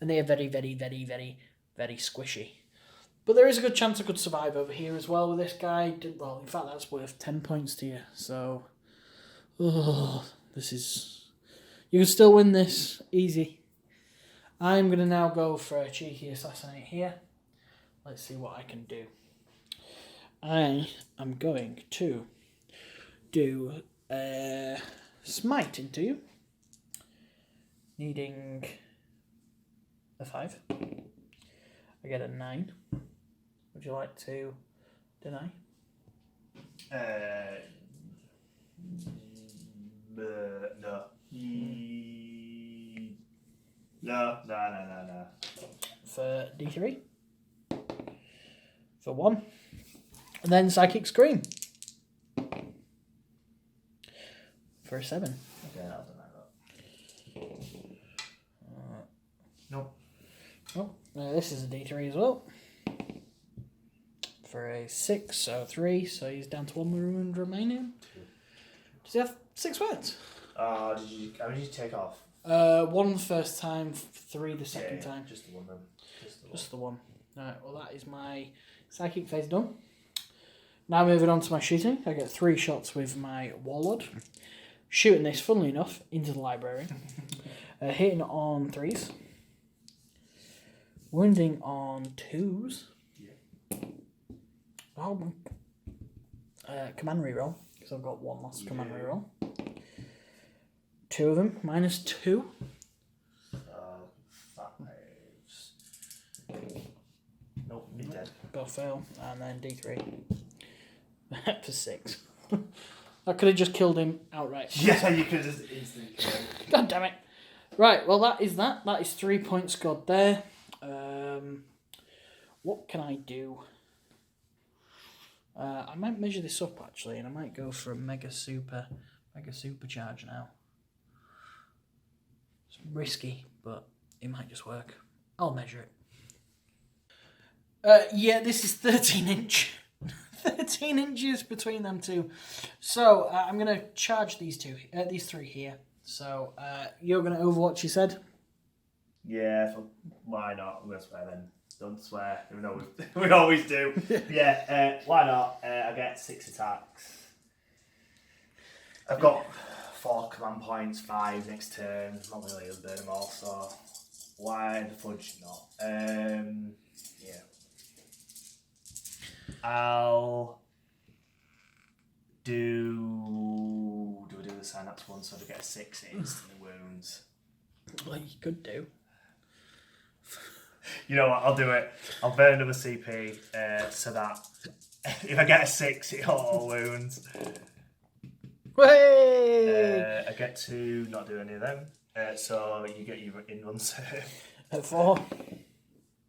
And they are very, very, very, very, very squishy. But there is a good chance I could survive over here as well with this guy. Well, in fact, that's worth 10 points to you. So, this is... You can still win this. Easy. I'm going to now go for a cheeky assassinate here. Let's see what I can do. I am going to do smite into you. Needing a 5. I get a 9. Would you like to deny? No. No. For D3. For 1. And then Psychic Scream. For a 7. Okay, I'll deny that. Nope. Oh, this is a D3 as well. For a 6, so 3, so he's down to 1 wound remaining. Does he have 6 words? How many did you take off? 1 the first time, 3 the second time. Just the one then. Just the one. Alright, well that is my psychic phase done. Now moving on to my shooting. I get 3 shots with my Warlord. Shooting this, funnily enough, into the Librarian. Hitting on 3s. Wounding on 2s. Oh, command reroll, because I've got 1 last command reroll. 2 of them, -2. 5s. Nope, he's dead. Got a fail, and then D3 for 6. I could have just killed him outright. Yeah, you could have just instantly killed him. God damn it. Right, well that is that. That is 3 points scored there. What can I do? I might measure this up actually, and I might go for a mega supercharge now. It's risky, but it might just work. I'll measure it. Yeah, this is 13 inch. 13 inches between them two. So I'm gonna charge these 3 here. So you're gonna Overwatch, you said? Yeah, so why not? I'm gonna swear then. Don't swear, even though we always do. Yeah, why not? I get 6 attacks. I've got 4 command points, 5 next turn. Not really able to burn them all, so why the fudge not? Yeah. I'll do I do the synapse one so I get a 6 it instantly wounds? Well, you could do. You know what, I'll do it. I'll burn another CP so that if I get a 6 it all wounds. Hey! I get to not do any of them. So you get your in-run save. At 4.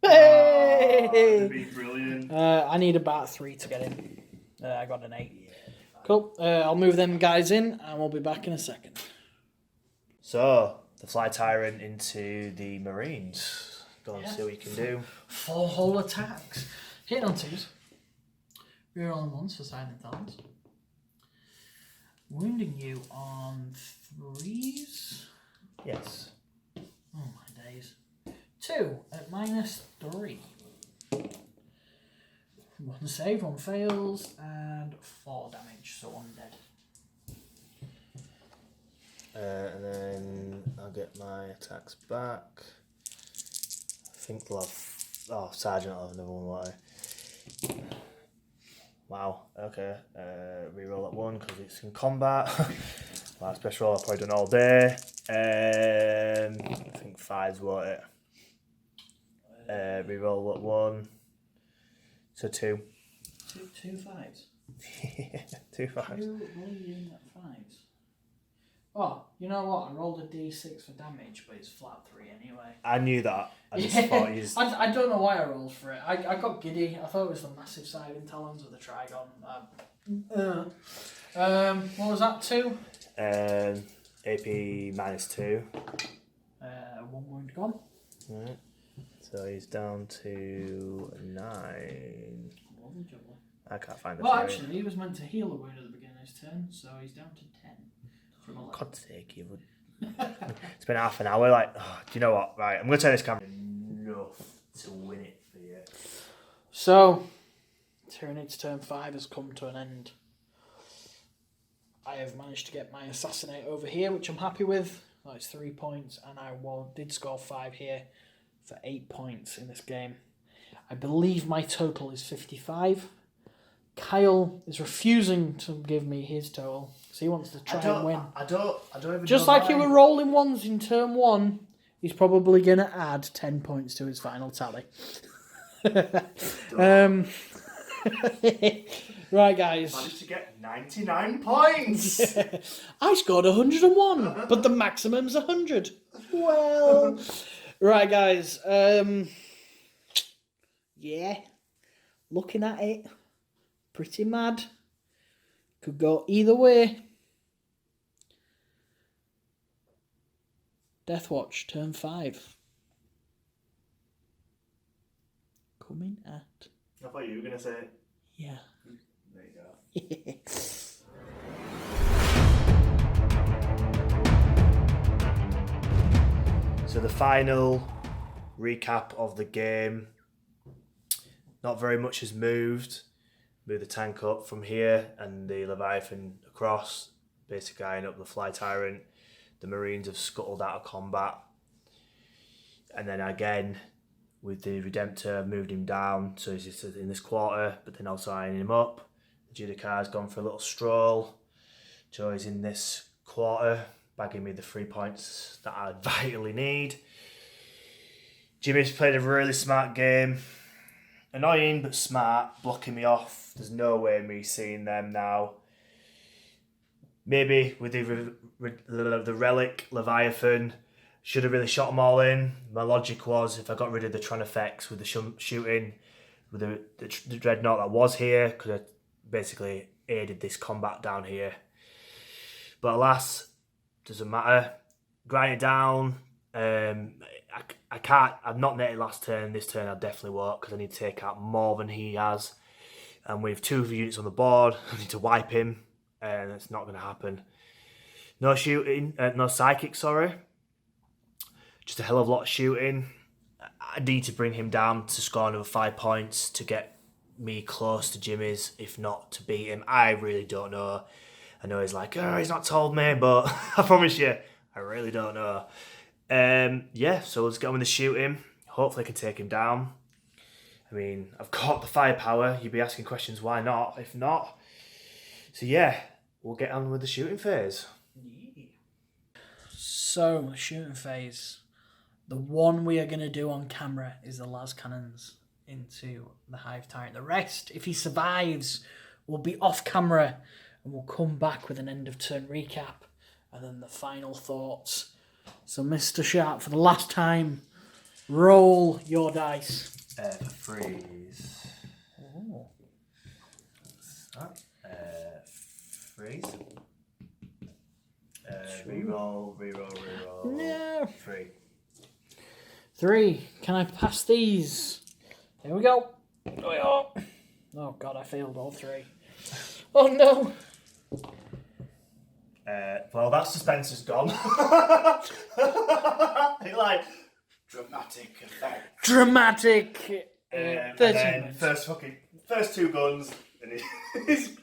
Hey! That'd be brilliant. I need about 3 to get in. I got an 8. Yeah, cool. I'll move them guys in and we'll be back in a second. So, the Fly Tyrant into the Marines. Go and see what you can do. 4 whole attacks. Hitting on 2s. Rerolling 1s for silent talents. Wounding you on 3s. Yes. Oh my days. 2 at -3. 1 save, 1 fails, and 4 damage, so 1 dead. And then I'll get my attacks back. I think they'll have... Oh, Sergeant will have another one, won't I? Wow, okay. Reroll that 1 because it's in combat. Last special roll I've probably done all day. I think 5's won't it? Reroll that 1. So 2. 2 5s. 2 5s. 2 bleeding at 5s. Oh, you know what? I rolled a d6 for damage, but it's flat 3 anyway. I knew that. I just thought you... I don't know why I rolled for it. I got giddy. I thought it was the massive side in Talons with the Trigon. What was that, 2? AP -2. 1 wound gone. Right. So he's down to 9. Lovely. I can't find the Well, theory. actually, he was meant to heal a wound at the beginning of his turn, so he's down to 10. From 11. God's sake, you would... It's been half an hour, like, oh, do you know what? Right, I'm going to turn this camera enough to win it for you. So, Tyranid's turn 5 has come to an end. I have managed to get my assassinate over here, which I'm happy with. That's 3 points, and I did score 5 here. for 8 points in this game. I believe my total is 55. Kyle is refusing to give me his total, so he wants to try and win. I don't even Just know like you mine. were rolling ones in turn 1, he's probably going to add 10 points to his final tally. Right, guys. Managed to get 99 points. I scored 101, but the maximum's 100. Well, right, guys. Yeah, looking at it, pretty mad. Could go either way. Deathwatch, turn 5. Coming at. I thought you were going to say... Yeah. There you go. So the final recap of the game. Not very much has moved. Move the tank up from here and the Leviathan across. Basic eyeing up the Fly Tyrant. The Marines have scuttled out of combat. And then again, with the Redemptor, moved him down. So he's just in this quarter, but then also eyeing him up. The Judicar's gone for a little stroll. Joey's in this quarter, bagging me the 3 points that I vitally need. Jimmy's played a really smart game. Annoying but smart, blocking me off. There's no way me seeing them now. Maybe with the Relic, Leviathan, should have really shot them all in. My logic was if I got rid of the Tron effects with the shooting, with the Dreadnought that was here, could have basically aided this combat down here. But alas, doesn't matter. Grind it down. I can't. I've not netted last turn. This turn I definitely won't because I need to take out more than he has. And with 2 units on the board, I need to wipe him, and it's not going to happen. No shooting, no psychic. Sorry, just a hell of a lot of shooting. I need to bring him down to score another 5 points to get me close to Jimmy's, if not to beat him. I really don't know. I know he's like, oh, he's not told me, but I promise you, I really don't know. Yeah, so let's get on with the shooting. Hopefully I can take him down. I mean, I've got the firepower. You'd be asking questions, why not? If not, so yeah, we'll get on with the shooting phase. So, the shooting phase. The one we are going to do on camera is the las cannons into the Hive Tyrant. The rest, if he survives, will be off camera and we'll come back with an end of turn recap and then the final thoughts. So, Mr. Sharp, for the last time, roll your dice. Freeze. Oh. What's that? Freeze. Reroll. No. 3. 3. Can I pass these? Here we go. Oh, God, I failed all 3. Oh, no. Well, that suspense is gone. Like, dramatic effect. Dramatic. And 13 then minutes. first 2 guns, and he's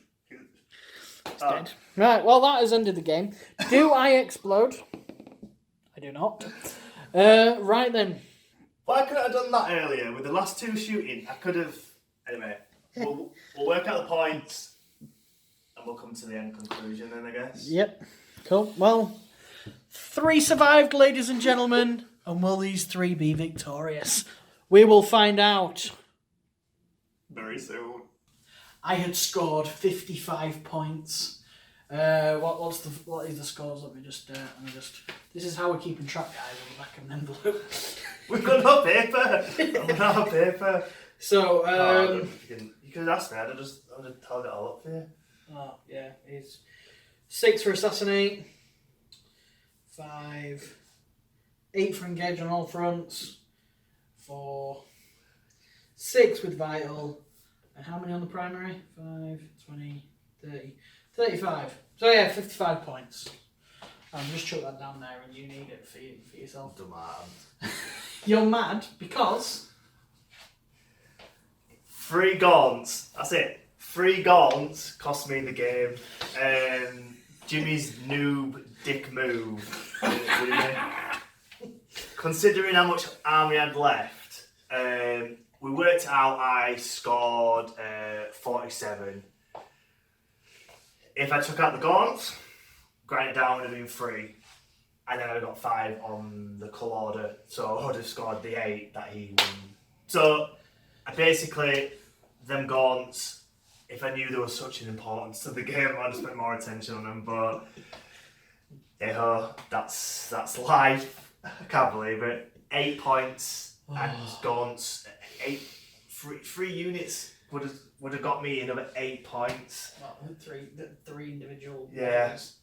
Dead. Right, well, that has ended the game. Do I explode? I do not. Right then. Why couldn't I have done that earlier with the last 2 shooting? I could have. Anyway, we'll work out the points and we'll come to the end conclusion then, I guess. Yep. Cool. Well, 3 survived, ladies and gentlemen. And will these 3 be victorious? We will find out. Very soon. I had scored 55 points. What is the scores? Let me just. This is how we're keeping track, guys, on the back of an envelope. We've got no paper. No paper. So, you could ask me. I'd have just held it all up for you. Oh yeah, it's 6 for assassinate, 5, 8 for engage on all fronts, 4, 6 with vital, and how many on the primary? 5, 20, 30, 35. So yeah, 55 points. Just chuck that down there and you need it for yourself. Don't matter. You're mad because... 3 gaunts. That's it. 3 gaunts cost me the game. Jimmy's noob dick move. considering how much army I had left, we worked out I scored 47. If I took out the gaunts, grind it down, would have been 3. And then I got 5 on the colour order, so I would have scored the 8 that he won. So, I basically, them gaunts, if I knew there was such an importance to the game, I'd have spent more attention on them, but hey ho, that's life. I can't believe it. 8 points and gaunts, 3 units would have got me another 8 points. Well, three individual. Yeah. Ones.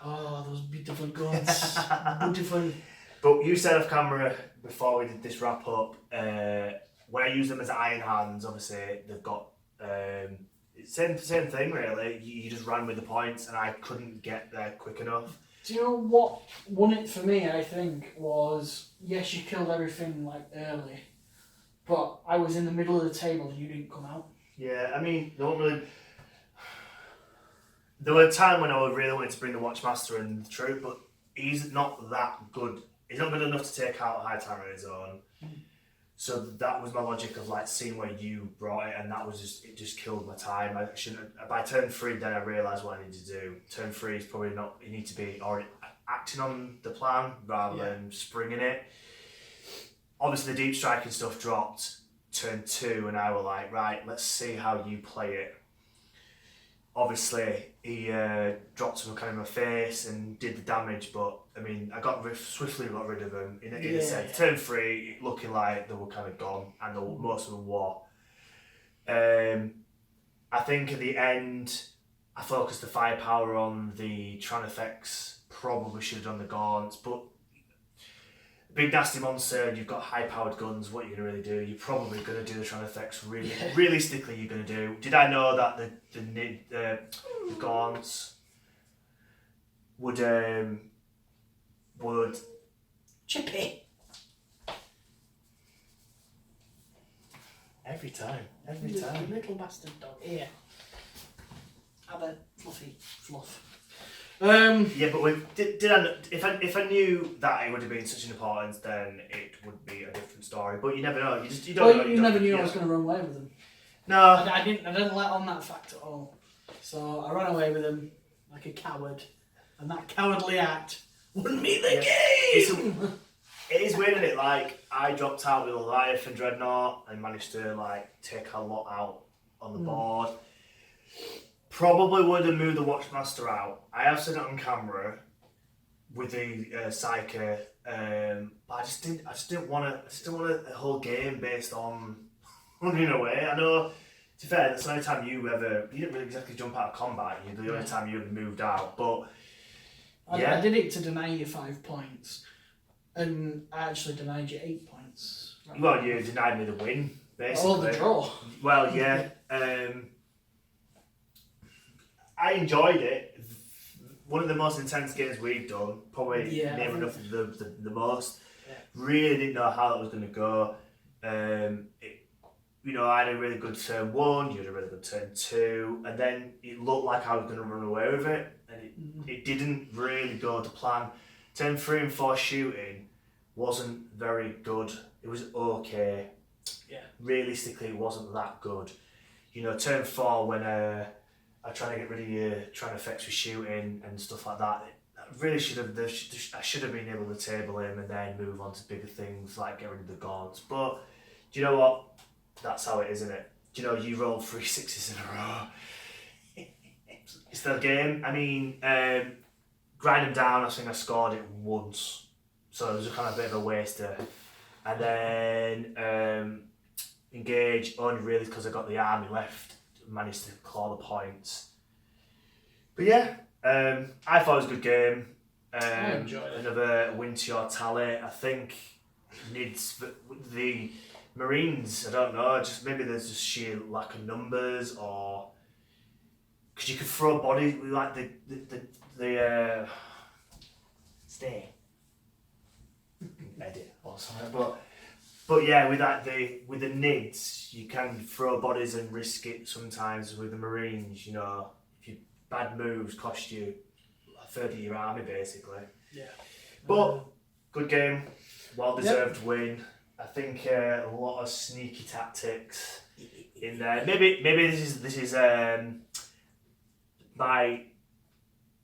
Oh, those beautiful guns. Beautiful. But you said off camera before we did this wrap up, when I use them as iron hands, obviously they've got same thing really. You just ran with the points, and I couldn't get there quick enough. Do you know what won it for me? I think was yes, you killed everything like early, but I was in the middle of the table. You didn't come out. Yeah, I mean, there were a time when I really wanted to bring the Watchmaster in the troop, but he's not that good. He's not good enough to take out High Tyranids on. So that was my logic of like seeing where you brought it, and that was it just killed my time. I shouldn't. By turn 3, then I realised what I needed to do. Turn 3 is probably not. You need to be already acting on the plan rather than springing it. Obviously, the deep striking stuff dropped turn 2, and I were like, right, let's see how you play it. Obviously, he dropped some kind of my face and did the damage, but I mean, I swiftly got rid of them in a sense. Turn 3, looking like they were kind of gone, and most of them were. I think at the end, I focused the firepower on the Tranifex. Probably should have done the gaunts, but big nasty monster, and you've got high-powered guns. What are you going to really do? You're probably going to do the Tranifex. Realistically, you're going to do. Did I know that the gaunts would Chippy. Every time. You little bastard dog. Here. Have a fluffy fluff. Yeah, but if I knew that it would have been such an importance, then it would be a different story. But you never know. You don't know. You never knew I was going to run away with them. No, I didn't let on that fact at all. So I ran away with them like a coward, and that cowardly act won me the game. It is weird, isn't it? Like I dropped out with a Leviathan Dreadnought and managed to like take a lot out on the board. Probably would have moved the Watchmaster out. I have said it on camera with the Psyche, but I just didn't want a whole game based on running away. I know, to be fair, that's the only time you didn't really exactly jump out of combat. You're the only time you ever moved out. But I did it to deny you 5 points, and I actually denied you 8 points. Right? Well, you denied me the win, basically. Oh, the draw. Well, yeah. I enjoyed it. One of the most intense games we've done, probably near enough the most. Yeah. Really didn't know how that was going to go. I had a really good turn 1, you had a really good turn 2, and then it looked like I was going to run away with it, and it didn't really go to plan. Turn 3 and 4 shooting wasn't very good. It was okay. Yeah. Realistically, it wasn't that good. Turn 4 when I'm trying to get rid of your Tranifex with shooting and stuff like that. I really should have. I should have been able to table him and then move on to bigger things like get rid of the gaunts. But do you know what? That's how it is, isn't it? Do you know you roll 3 6s in a row? It's the game. I mean, grind him down. I think I scored it once, so it was a kind of a bit of a waster. And then engage only really because I got the army left. Managed to claw the points. But yeah, I thought it was a good game. I enjoyed it. Another win to your tally. I think needs the Marines. I don't know. Just maybe there's just sheer lack of numbers, or because you could throw bodies like the stay edit or something, But yeah, with the NIDs, you can throw bodies and risk it sometimes with the Marines. If your bad moves cost you a third of your army basically. Yeah. But good game, well-deserved win. I think a lot of sneaky tactics in there. Maybe this is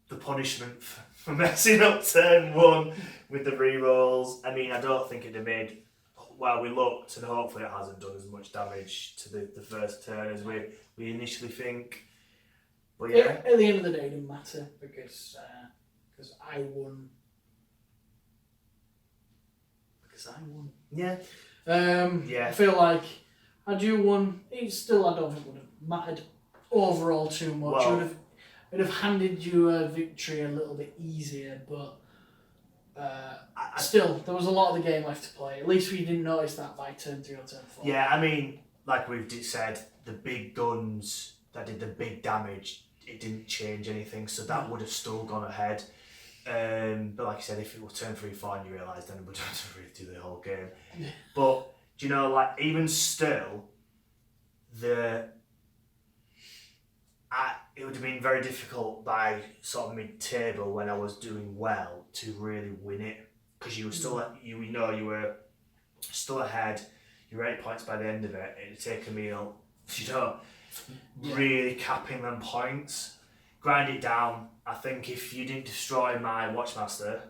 the punishment for messing up turn 1 with the rerolls. I mean, I don't think it'd have made. Well, we looked, and hopefully it hasn't done as much damage to the first turn as we initially think. But yeah, at the end of the day, it didn't matter because I won. Yeah. I feel like had you won, I don't think would have mattered overall too much. Well, it would have handed you a victory a little bit easier, but still, there was a lot of the game left to play. At least we didn't notice that by turn 3 or turn 4. Yeah, I mean, like we've said, the big guns that did the big damage, it didn't change anything, so that would have still gone ahead. But like I said, if it was turn 3, 4 and you realised, then it would have really do the whole game. Yeah. But do you know, like even still, it would have been very difficult by sort of mid-table when I was doing well to really win it, because you were still you were still ahead. You were 8 points by the end of it. It had taken me, really capping them points, grind it down. I think if you didn't destroy my Watchmaster,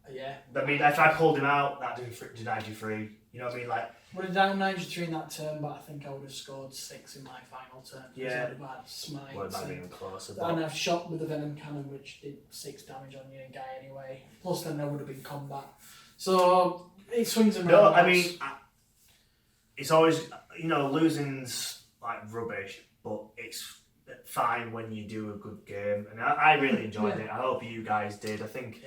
I mean, if I pulled him out, that denied you free. You know what I mean? Like, would have down 93 in that turn, but I think I would have scored 6 in my final turn. Yeah. I would have had smite. well, it might have been even closer. And I've shot with the venom cannon, which did 6 damage on your guy anyway. Plus, then there would have been combat. So it swings and roundabouts. No, I mean, it's always, losing's like rubbish, but it's fine when you do a good game. And I really enjoyed it. I hope you guys did. I think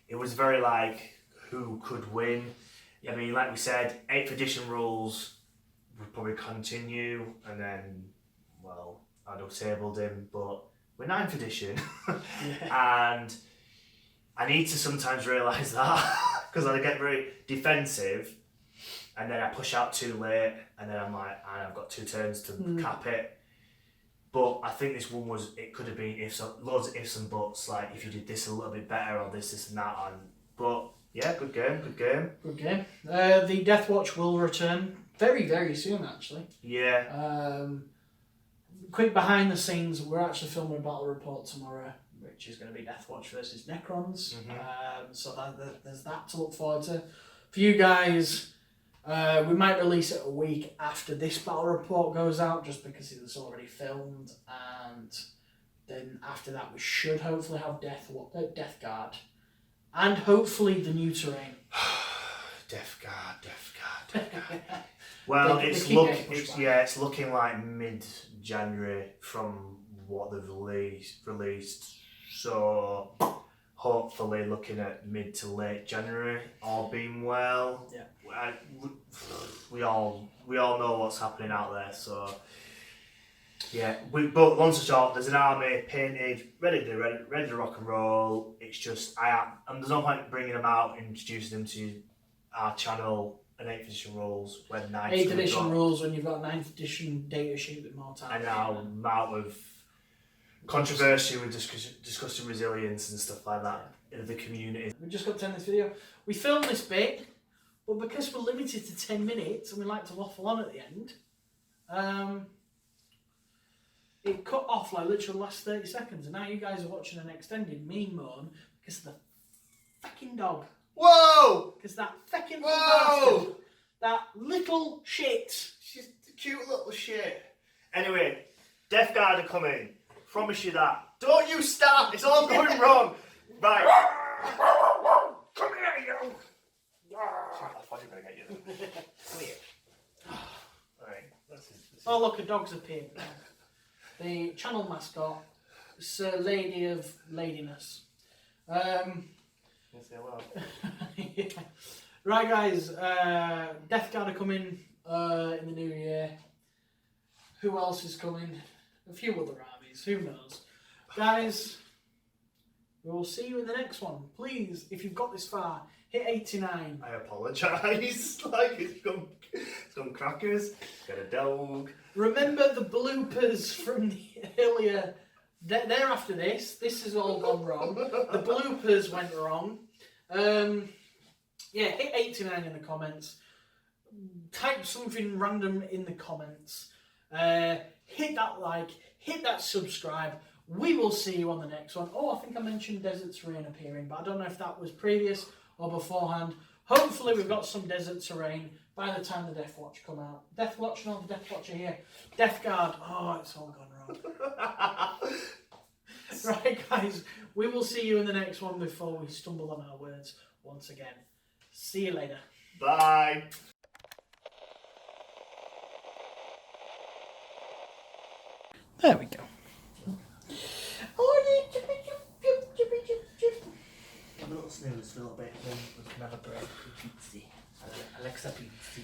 it was very like who could win. I mean, like we said, 8th edition rules would probably continue, and then, well, I'd have tabled him, but we're 9th edition, and I need to sometimes realise that, because I get very defensive, and then I push out too late, and then I'm like, I've got 2 turns to cap it. But I think this one it could have been loads of ifs and buts, like if you did this a little bit better, or this and that, but yeah, good game. The Deathwatch will return very, very soon, actually. Yeah. Quick behind the scenes, we're actually filming a battle report tomorrow, which is going to be Deathwatch versus Necrons. So there's that to look forward to. For you guys, we might release it a week after this battle report goes out, just because it's already filmed, and then after that we should hopefully have Death Guard. And hopefully the new terrain. Death Guard. Well, it's looking like mid-January from what they've released. So hopefully looking at mid to late January, all being well. Yeah. We all know what's happening out there. So yeah, but long story short, there's an army painted, ready to rock and roll. It's just and there's no point bringing them out, introducing them to our channel and 8th edition rules when 8th edition rules when you've got 9th edition data sheet with more time. And now amount of controversy with discussing resilience and stuff like that in the community. We just got to end this video. We filmed this bit, but because we're limited to 10 minutes and we like to waffle on at the end, it cut off like literally the last 30 seconds, and now you guys are watching an extended me moan because of the fucking dog. Whoa! Because that fucking bastard, that little shit. She's a cute little shit. Anyway, Death Guard are coming. Promise you that. Don't you start. It's all going wrong. Right. Come here, you. I thought you were going to get you. Come here. Alright. Oh look, a dog's appeared now. The channel mascot, Sir Lady of Ladiness. Yes, hello. Yeah. Right, guys. Death Guard are coming in the new year. Who else is coming? A few other armies. Who knows? Guys, we will see you in the next one. Please, if you've got this far, hit 89. I apologise. It's gone crackers. Got a dog. Remember the bloopers from the earlier. They're after this. This has all gone wrong. The bloopers went wrong. Yeah, hit 89 in the comments. Type something random in the comments. Hit that like, hit that subscribe. We will see you on the next one. Oh, I think I mentioned Desert Terrain appearing, but I don't know if that was previous or beforehand. Hopefully we've got some Desert Terrain by the time the Deathwatch come out. Deathwatch, no, the Deathwatch are here. Death Guard, oh, it's all gone wrong. Right, guys, we will see you in the next one before we stumble on our words once again. See you later. Bye. There we go. A little snooze for a little bit, then we can have a break with pizza. Alexa pizza.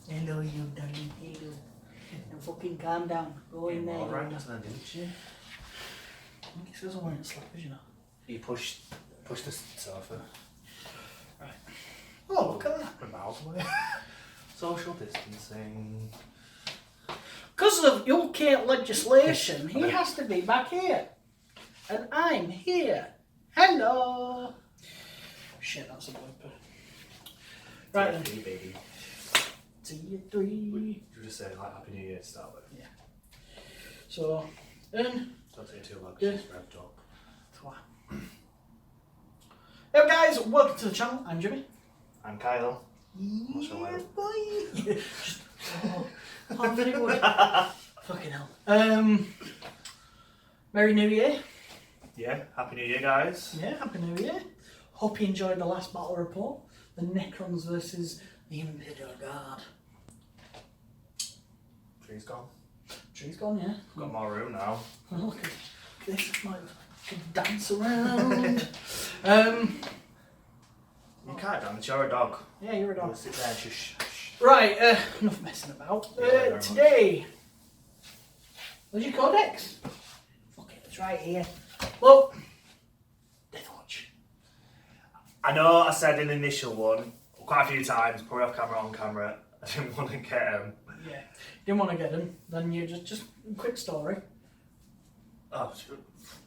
Hello, you darling. Hello. Now fucking calm down. Go in there. Right, didn't you? I think he says I'm wearing slippers, you know. You pushed the sofa. Right. Oh, look at that. We're miles away. Social distancing. Because of UK legislation, he has to be back here. And I'm here. Hello. Shit, that's a blooper. Right then. Three, baby. See you three. You were just saying like Happy New Year to start with. Yeah. So, Don't say it too loud because it's revved up. Hey guys, welcome to the channel. I'm Jimmy. I'm Kyle. What's your Yeah, name? boy. Oh, very good. Fucking hell. Merry New Year. Yeah, Happy New Year, guys. Yeah, Happy New Year. Hope you enjoyed the last battle report. The Necrons versus the Imperial Guard. Tree's gone. Tree's gone, yeah. Got more room now. Oh, look at this. I can dance around. You can't dance, you're a dog. Yeah, you're a dog. Sit there and shush. Right, enough messing about. Yeah, Today, where's your Codex? Fuck it, it's right here. Well, Deathwatch. I know I said in the initial one, quite a few times, probably off camera, on camera, I didn't want to get him. Yeah, didn't want to get him. Then you just quick story. Oh,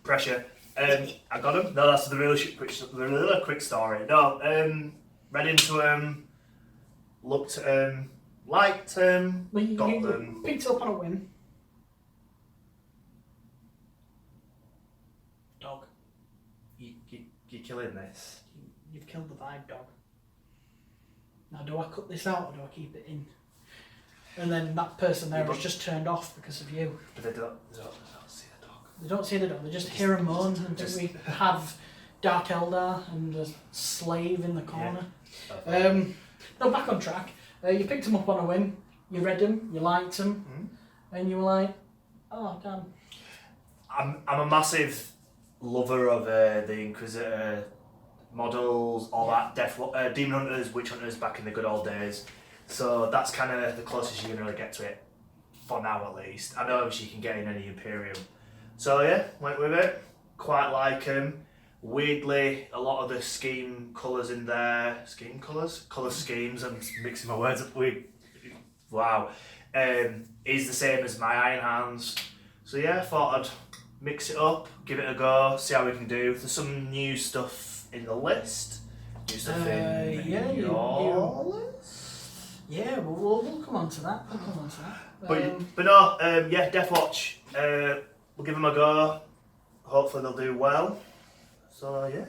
pressure. I got him. No, that's the real quick story. No, read into him, looked at him, liked him, Well, got you them. picked it up on a whim. Dog. You're killing this. You've killed the vibe, dog. Now, do I cut this out or do I keep it in? And then that person there was just turned off because of you. But they don't see the dog. They don't see the dog, they just hear a moan and think we have Dark Eldar and a slave in the corner. Yeah. No, back on track. You picked him up on a whim, you read him, you liked him, and you were like, oh, damn. I'm a massive lover of the Inquisitor models, all that, Demon Hunters, Witch Hunters back in the good old days. So that's kind of the closest you can really get to it, for now at least. I know obviously you can get in any Imperium. So yeah, went with it. Quite like him. Weirdly, a lot of the scheme colours in there, colour schemes, I'm mixing my words up with, wow, is the same as my Iron Hands. So yeah, I thought I'd mix it up, give it a go, see how we can do. There's some new stuff in the list. New stuff in your list? Yeah, we'll come on to that. But no, yeah, Deathwatch, we'll give them a go. Hopefully they'll do well. So yeah.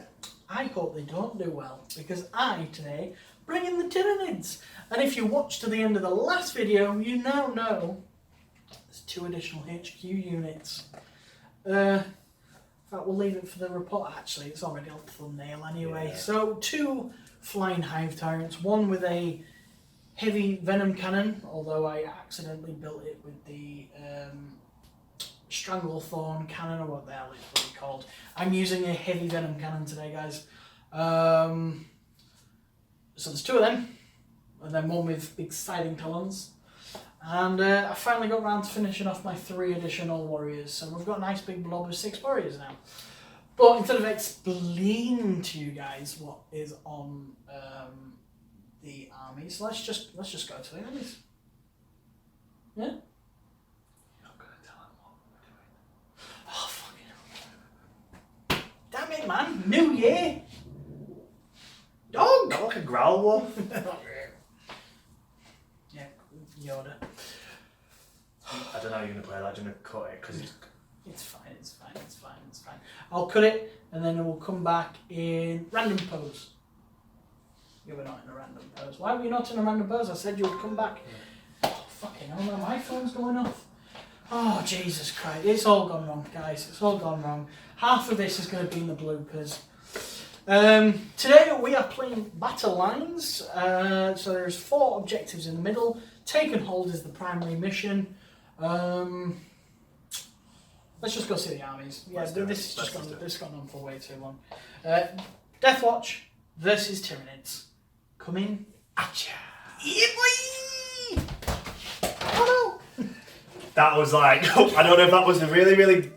I hope they don't do well, because I, today, bring in the Tyranids. And if you watched to the end of the last video, you now know there's 2 additional HQ units. In fact, we'll leave it for the report. Actually, it's already on the thumbnail anyway. Yeah. So, 2 flying Hive Tyrants, one with a heavy venom cannon, although I accidentally built it with the Stranglethorn cannon, or what the hell it's really called. I'm using a heavy venom cannon today, guys. So there's 2 of them, and then one with big siding talons. And I finally got around to finishing off my 3 additional warriors, so we've got a nice big blob of 6 warriors now. But instead of explaining to you guys what is on the armies, let's just go to the armies. Yeah? You're not going to tell them it, man. New year. Dog. Not like a growl wolf. Yeah, Yoda. I don't know how you're going to play that. I'm going to cut it because it's... It's fine. I'll cut it and then we'll come back in random pose. You were not in a random pose. Why were you not in a random pose? I said you would come back. Oh, fucking hell, my phone's going off. Oh, Jesus Christ. It's all gone wrong, guys. It's all gone wrong. Half of this is going to be in the bloopers. Today we are playing battle lines. So there's 4 objectives in the middle. Take and hold is the primary mission. Let's just go see the armies. Yeah, this has gone on for way too long. Deathwatch versus Tyranids. Coming at ya. Yeah, boy! Oh no! That was like, I don't know if that was a really, really